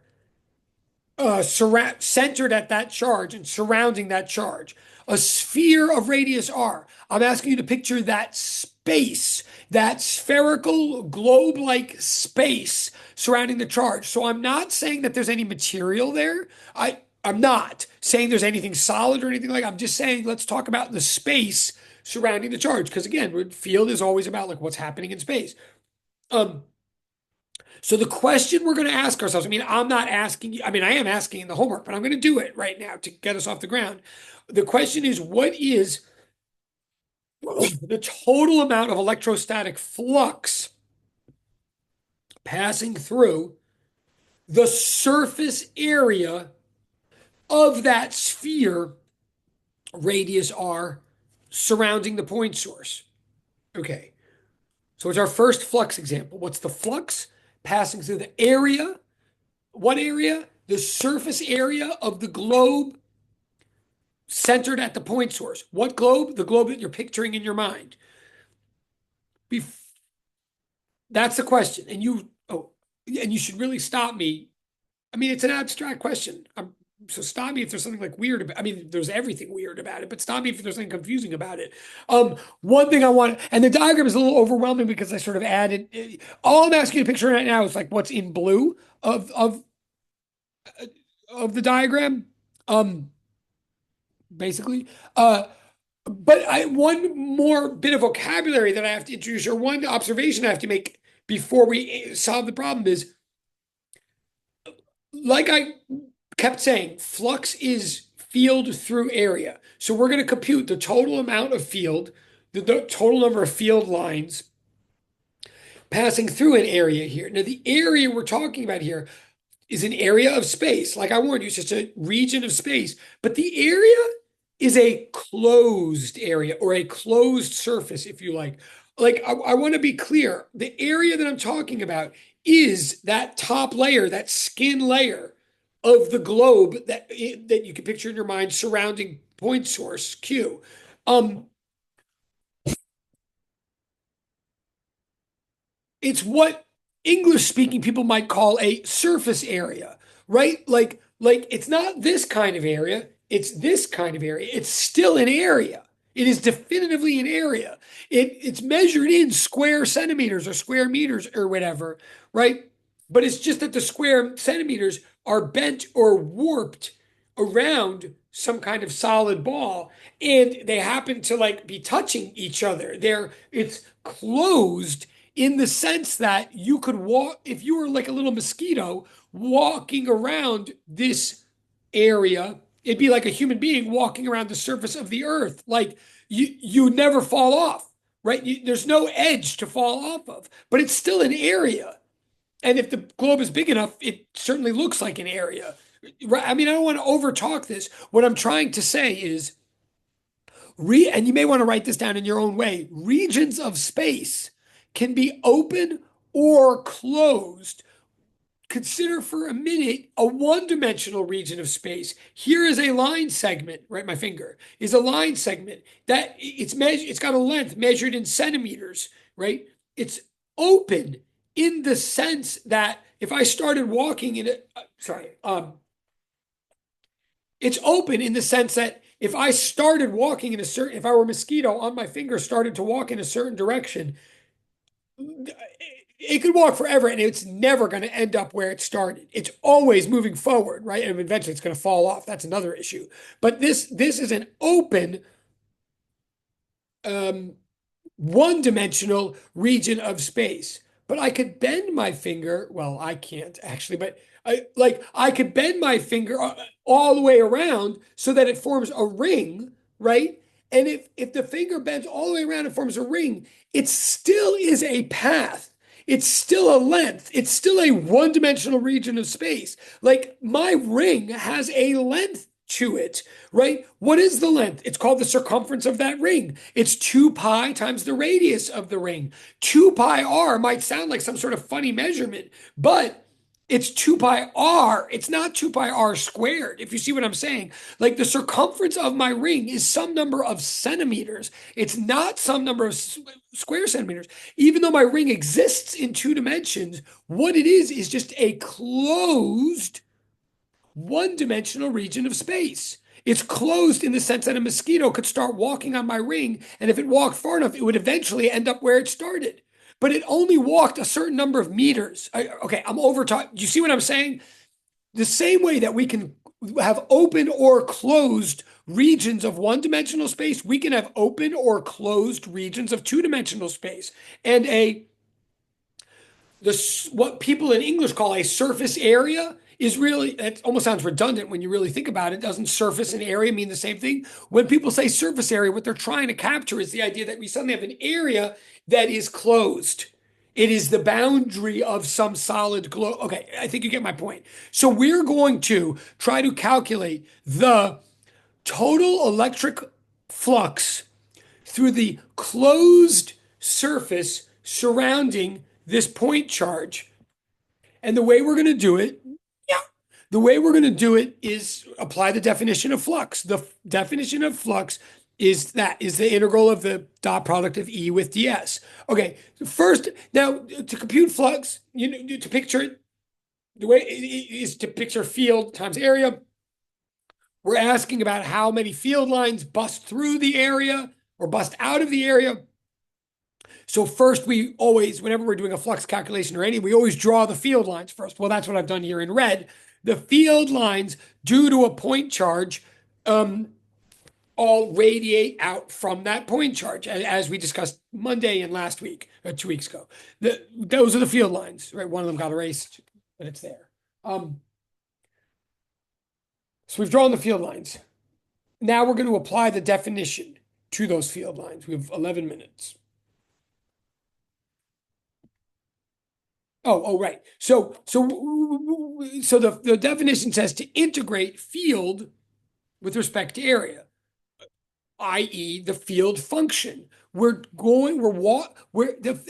Speaker 1: centered at that charge and surrounding that charge. A sphere of radius r. I'm asking you to picture that space, that spherical globe-like space surrounding the charge. So I'm not saying that there's any material there. I'm not saying there's anything solid or anything like that. I'm just saying let's talk about the space surrounding the charge. Because again, field is always about like what's happening in space. Um, so the question we're going to ask ourselves, I mean, I'm not asking you, I mean, I am asking in the homework, but I'm going to do it right now to get us off the ground. The question is, what is the total amount of electrostatic flux passing through the surface area of that sphere, radius r, surrounding the point source? Okay, so it's our first flux example. What's the flux passing through the area? What area? The surface area of the globe centered at the point source. What globe? The globe that you're picturing in your mind. Bef That's the question. And you should really stop me. I mean, it's an abstract question. So stop me if there's something like weird about. I mean, there's everything weird about it, but stop me if there's something confusing about it. One thing I want, and the diagram is a little overwhelming because I sort of added. All I'm asking you to picture right now is like what's in blue of the diagram. Basically. But one more bit of vocabulary that I have to introduce, or one observation I have to make before we solve the problem is, like I kept saying, flux is field through area. So we're going to compute the total amount of field, the total number of field lines passing through an area here. Now, the area we're talking about here is an area of space. Like I warned you, it's just a region of space. But the area is a closed area or a closed surface, if you like. Like I want to be clear. The area that I'm talking about is that top layer, that skin layer of the globe that you can picture in your mind surrounding point source Q. Um, it's what English speaking people might call a surface area, right? Like it's not this kind of area, it's this kind of area. It's still an area. It is definitively an area. It's measured in square centimeters or square meters or whatever, right? But it's just that the square centimeters are bent or warped around some kind of solid ball, and they happen to like be touching each other. It's closed in the sense that you could walk, if you were like a little mosquito walking around this area, it'd be like a human being walking around the surface of the earth. Like you never fall off, right? There's no edge to fall off of, but it's still an area. And if the globe is big enough, it certainly looks like an area. Right? I mean, I don't want to overtalk this. What I'm trying to say is, and you may want to write this down in your own way, regions of space can be open or closed. Consider for a minute a one-dimensional region of space. Here is a line segment, right? My finger is a line segment that it's got a length measured in centimeters, right? It's open in the sense that if I started walking in it, it's open in the sense that if I started walking in a certain, if I were a mosquito on my finger started to walk in a certain direction, it could walk forever and it's never going to end up where it started. It's always moving forward, right? And eventually it's going to fall off. That's another issue. But this is an open um, one-dimensional region of space. But I could bend my finger. Well, I can't actually, but I could bend my finger all the way around so that it forms a ring, right? And if the finger bends all the way around and forms a ring, it still is a path. It's still a length. It's still a one-dimensional region of space. Like my ring has a length to it, right? What is the length? It's called the circumference of that ring. It's 2 pi times the radius of the ring. 2 pi r might sound like some sort of funny measurement, but it's 2 pi r. It's not 2 pi r squared, if you see what I'm saying. Like the circumference of my ring is some number of centimeters. It's not some number of square centimeters. Even though my ring exists in two dimensions, what it is just a closed one-dimensional region of space. It's closed in the sense that a mosquito could start walking on my ring, and if it walked far enough, it would eventually end up where it started. But it only walked a certain number of meters. Okay, I'm over talking. You see what I'm saying? The same way that we can have open or closed regions of one-dimensional space, we can have open or closed regions of two-dimensional space. And what people in English call a surface area is really, it almost sounds redundant when you really think about it. Doesn't surface and area mean the same thing? When people say surface area, what they're trying to capture is the idea that we suddenly have an area that is closed. It is the boundary of some solid globe. Okay, I think you get my point. So we're going to try to calculate the total electric flux through the closed surface surrounding this point charge. And the way we're going to do it, yeah, the way we're going to do it is apply the definition of flux. The definition of flux is the integral of the dot product of E with ds. Okay, first, now to compute flux, to picture it, the way it is to picture field times area. We're asking about how many field lines bust through the area or bust out of the area. So first, we always, whenever we're doing a flux calculation or any, we always draw the field lines first. Well, that's what I've done here in red. The field lines, due to a point charge, all radiate out from that point charge, as we discussed Monday and last week, 2 weeks ago. Those are the field lines, right? One of them got erased, but it's there. So we've drawn the field lines. Now we're going to apply the definition to those field lines. We have 11 minutes. Oh, right. So the definition says to integrate field with respect to area, i.e., the field function. The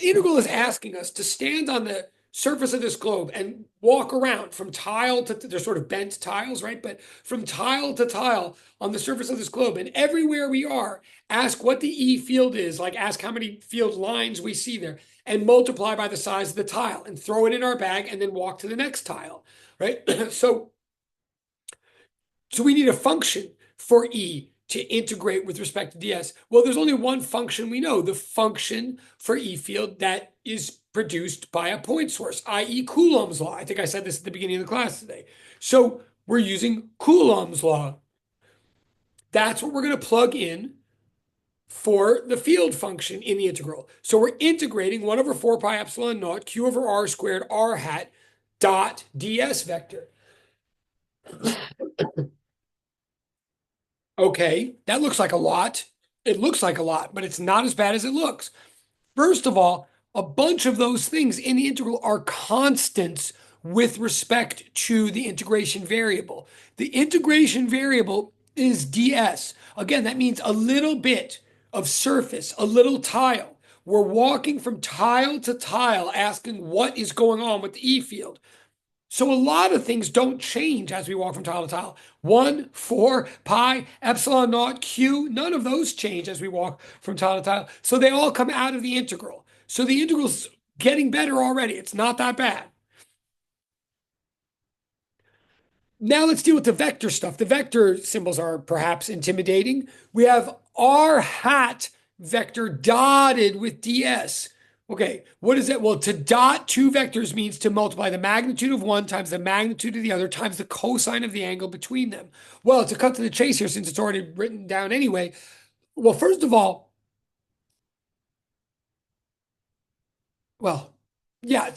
Speaker 1: integral is asking us to stand on the surface of this globe and walk around from tile to, they're sort of bent tiles, right? But from tile to tile on the surface of this globe, and everywhere we are, ask what the E field is, like ask how many field lines we see there, and multiply by the size of the tile and throw it in our bag and then walk to the next tile, right? So we need a function for E to integrate with respect to ds. Well, there's only one function we know, the function for E field that is produced by a point source, i.e. Coulomb's law. I think I said this at the beginning of the class today. So we're using Coulomb's law. That's what we're going to plug in for the field function in the integral. So we're integrating 1 over 4 pi epsilon naught q over r squared r hat dot ds vector. Okay, that looks like a lot. It looks like a lot, but it's not as bad as it looks. First of all, a bunch of those things in the integral are constants with respect to the integration variable. The integration variable is ds. Again, that means a little bit of surface, a little tile. We're walking from tile to tile asking what is going on with the E field. So a lot of things don't change as we walk from tile to tile. 1, 4, pi, epsilon naught, q, none of those change as we walk from tile to tile. So they all come out of the integral. So the integral's getting better already. It's not that bad. Now let's deal with the vector stuff. The vector symbols are perhaps intimidating. We have r hat vector dotted with ds. Okay, what is it? Well, to dot two vectors means to multiply the magnitude of one times the magnitude of the other times the cosine of the angle between them. Well, to cut to the chase here, since it's already written down anyway, well, first of all, well, yeah,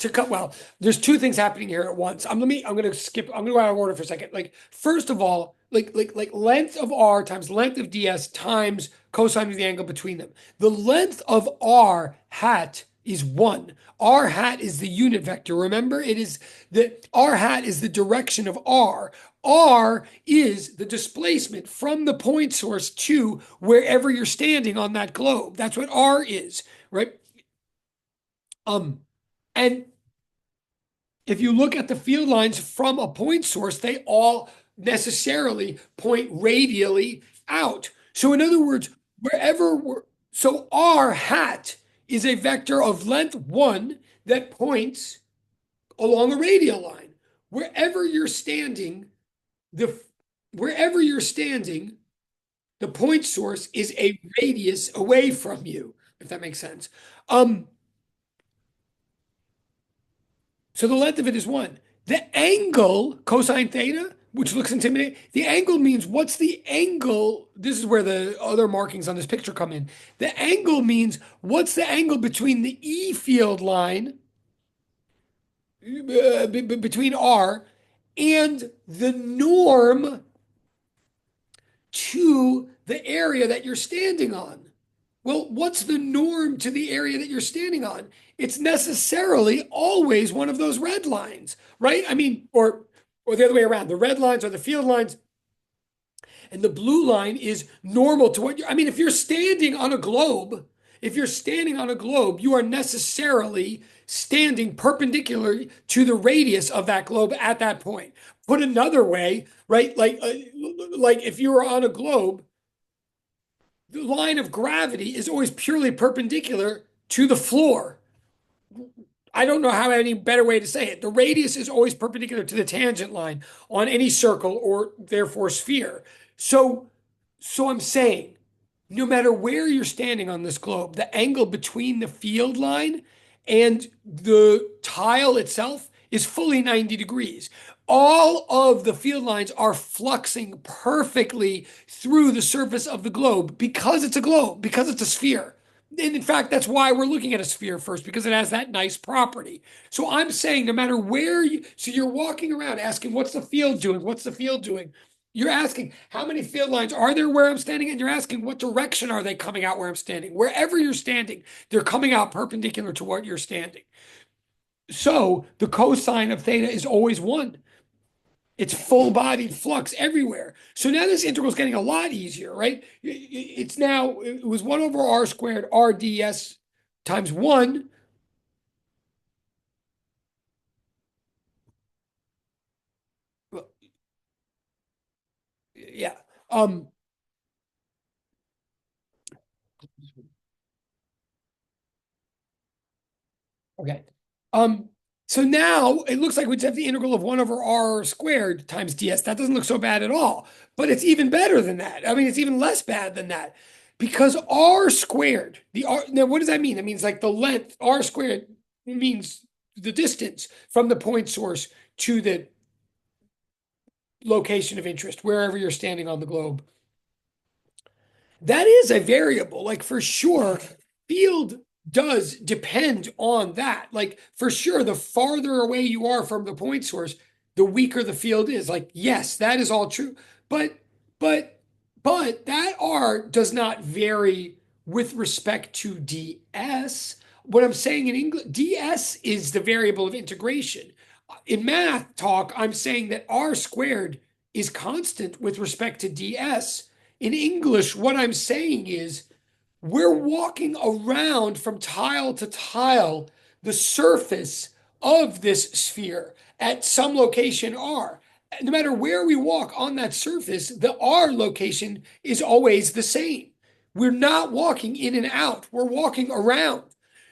Speaker 1: there's two things happening here at once. I'm gonna go out of order for a second. Like, first of all, like length of r times length of ds times cosine of the angle between them. The length of r hat is 1. R hat is the unit vector. Remember, it is the r hat is the direction of r. R is the displacement from the point source to wherever you're standing on that globe. That's what r is, right? And if you look at the field lines from a point source, they all necessarily point radially out. So in other words, so r hat is a vector of length 1 that points along a radial line. Wherever you're standing, the wherever you're standing, the point source is a radius away from you, if that makes sense. So the length of it is 1. The angle, cosine theta, which looks intimidating, the angle means what's the angle? This is where the other markings on this picture come in. The angle means what's the angle between the E field line, between R, and the norm to the area that you're standing on. Well, what's the norm to the area that you're standing on? It's necessarily always one of those red lines, right? I mean, or the other way around. The red lines are the field lines, and the blue line is normal to what I mean, if you're standing on a globe, you are necessarily standing perpendicular to the radius of that globe at that point. Put another way, right? Like if you were on a globe, the line of gravity is always purely perpendicular to the floor. I don't know how any better way to say it. The radius is always perpendicular to the tangent line on any circle or therefore sphere. So I'm saying, no matter where you're standing on this globe, the angle between the field line and the tile itself is fully 90 degrees. All of the field lines are fluxing perfectly through the surface of the globe because it's a globe, because it's a sphere. And in fact, that's why we're looking at a sphere first, because it has that nice property. So I'm saying no matter so you're walking around asking, what's the field doing? What's the field doing? You're asking, how many field lines are there where I'm standing? And you're asking, what direction are they coming out where I'm standing? Wherever you're standing, they're coming out perpendicular to what you're standing. So the cosine of theta is always 1. It's full-bodied flux everywhere. So now this integral is getting a lot easier, right? It was 1 over r squared r ds times 1 Um, okay. Um, so now it looks like we just have the integral of 1 over r squared times ds. That doesn't look so bad at all, but it's even better than that. I mean, it's even less bad than that because r squared, the r, now what does that mean? That means like the length, r squared means the distance from the point source to the location of interest, wherever you're standing on the globe. That is a variable. Like for sure, field does depend on that. Like for sure, the farther away you are from the point source, the weaker the field is. Like, yes, that is all true. But but but that R does not vary with respect to ds. What I'm saying in English, ds is the variable of integration. In math talk, I'm saying that r squared is constant with respect to ds. In English, what I'm saying is we're walking around from tile to tile the surface of this sphere at some location R. No matter where we walk on that surface, the R location is always the same. We're not walking in and out, we're walking around.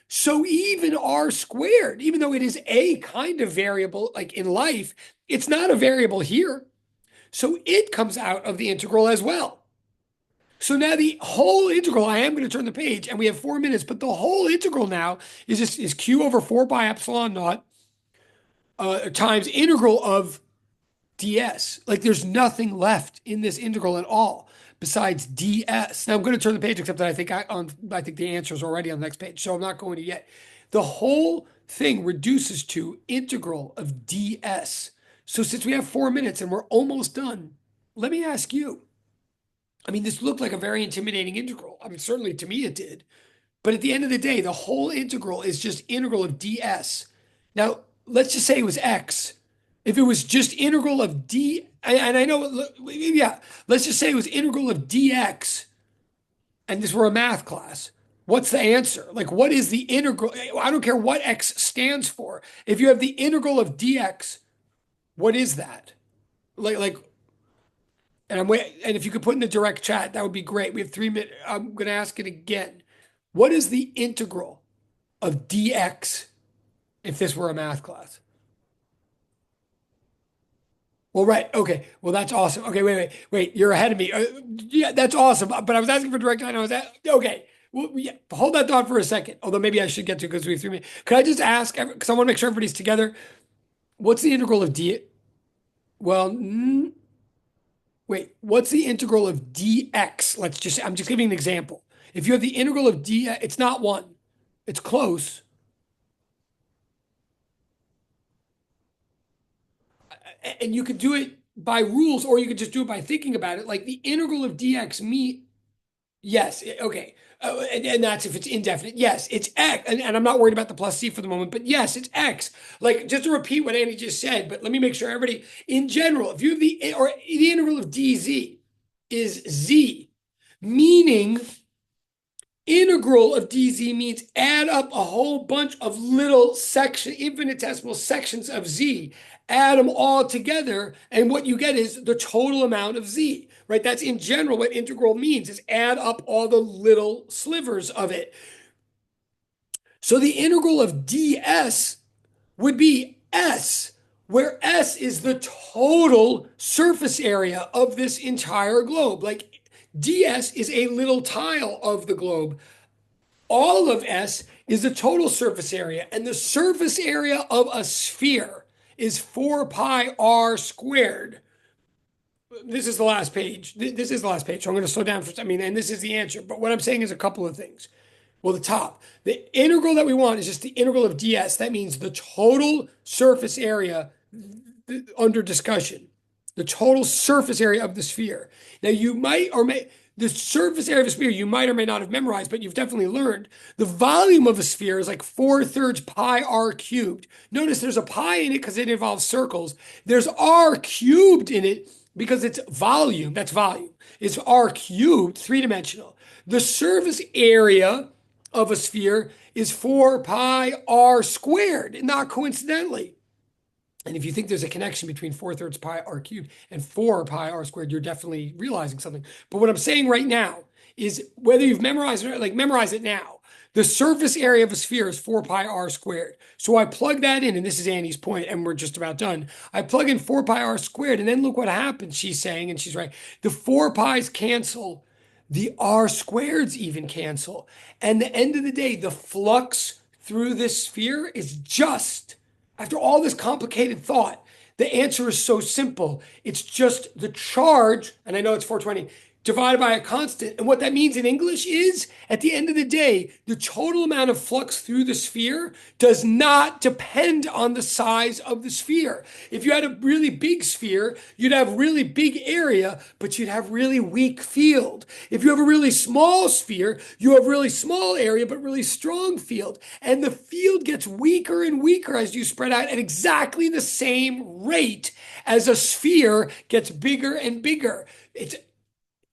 Speaker 1: So even R squared, even though it is a kind of variable, like in life, it's not a variable here. So it comes out of the integral as well. So now the whole integral, I am going to turn the page and we have 4 minutes, but the whole integral now is just is q over 4 pi epsilon naught times integral of ds. Like there's nothing left in this integral at all besides ds. Now I'm going to turn the page, except that I think the answer is already on the next page, so I'm not going to yet. The whole thing reduces to integral of ds. So since we have 4 minutes and we're almost done, let me ask you. I mean, this looked like a very intimidating integral. I mean, certainly to me it did. But at the end of the day, the whole integral is just integral of ds. Now, let's just say it was x. If it was just integral of and I know, yeah, let's just say it was integral of dx, and this were a math class. What's the answer? Like, what is the integral? I don't care what x stands for. If you have the integral of dx, what is that? Like, and and if you could put in the direct chat, that would be great. We have 3 minutes. I'm going to ask it again. What is the integral of dx if this were a math class? Well, right. Okay. Well, that's awesome. Okay. Wait. You're ahead of me. Yeah, that's awesome. But I was asking for direct chat. And I was okay. Well, yeah, hold that thought for a second. Although maybe I should get to because we have 3 minutes. Could I just ask? Because I want to make sure everybody's together. What's the integral of d? Well, wait, what's the integral of dx? I'm just giving an example. If you have the integral of dx, it's not 1. It's close. And you could do it by rules, or you could just do it by thinking about it. Like the integral of dx yes, okay. And that's if it's indefinite. Yes, it's x. And I'm not worried about the plus c for the moment, but yes, it's x. Like just to repeat what Andy just said, but let me make sure everybody, in general, if you have the integral of dz is z, meaning integral of dz means add up a whole bunch of little infinitesimal sections of z, add them all together, and what you get is the total amount of z, right? That's in general what integral means, is add up all the little slivers of it. So the integral of ds would be s, where s is the total surface area of this entire globe. Like ds is a little tile of the globe. All of S is the total surface area, and the surface area of a sphere is 4 pi r squared. This is the last page. This is the last page, so I'm going to slow down for, I mean, and this is the answer. But what I'm saying is a couple of things. Well, the top, the integral that we want is just the integral of ds. That means the total surface area under discussion, the total surface area of the sphere. Now, you might or may, the surface area of a sphere you might or may not have memorized, but you've definitely learned the volume of a sphere is like 4/3 pi r cubed. Notice there's a pi in it because it involves circles. There's r cubed in it because it's volume. That's volume. It's r cubed, three-dimensional. The surface area of a sphere is 4 pi r squared, not coincidentally. And if you think there's a connection between 4/3 pi r cubed and 4 pi r squared, you're definitely realizing something. But what I'm saying right now is whether you've memorized it, like memorize it now. The surface area of a sphere is 4 pi r squared. So I plug that in, and this is Annie's point, and we're just about done. I plug in 4 pi r squared, and then look what happens, she's saying, and she's right. The 4 pi's cancel, the r squareds even cancel. And at the end of the day, the flux through this sphere is just after all this complicated thought, the answer is so simple. It's just the charge, and I know it's 420, divided by a constant. And what that means in English is, at the end of the day, the total amount of flux through the sphere does not depend on the size of the sphere. If you had a really big sphere, you'd have really big area, but you'd have really weak field. If you have a really small sphere, you have really small area, but really strong field. And the field gets weaker and weaker as you spread out at exactly the same rate as a sphere gets bigger and bigger.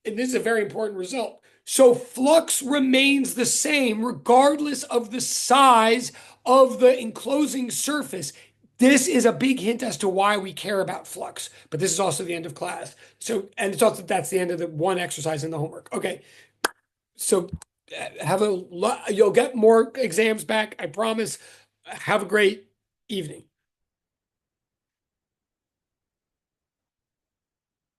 Speaker 1: And this is a very important result. So flux remains the same regardless of the size of the enclosing surface. This is a big hint as to why we care about flux, but this is also the end of class. So, and it's also, that's the end of the one exercise in the homework. Okay. So have a lot, you'll get more exams back. I promise. Have a great evening.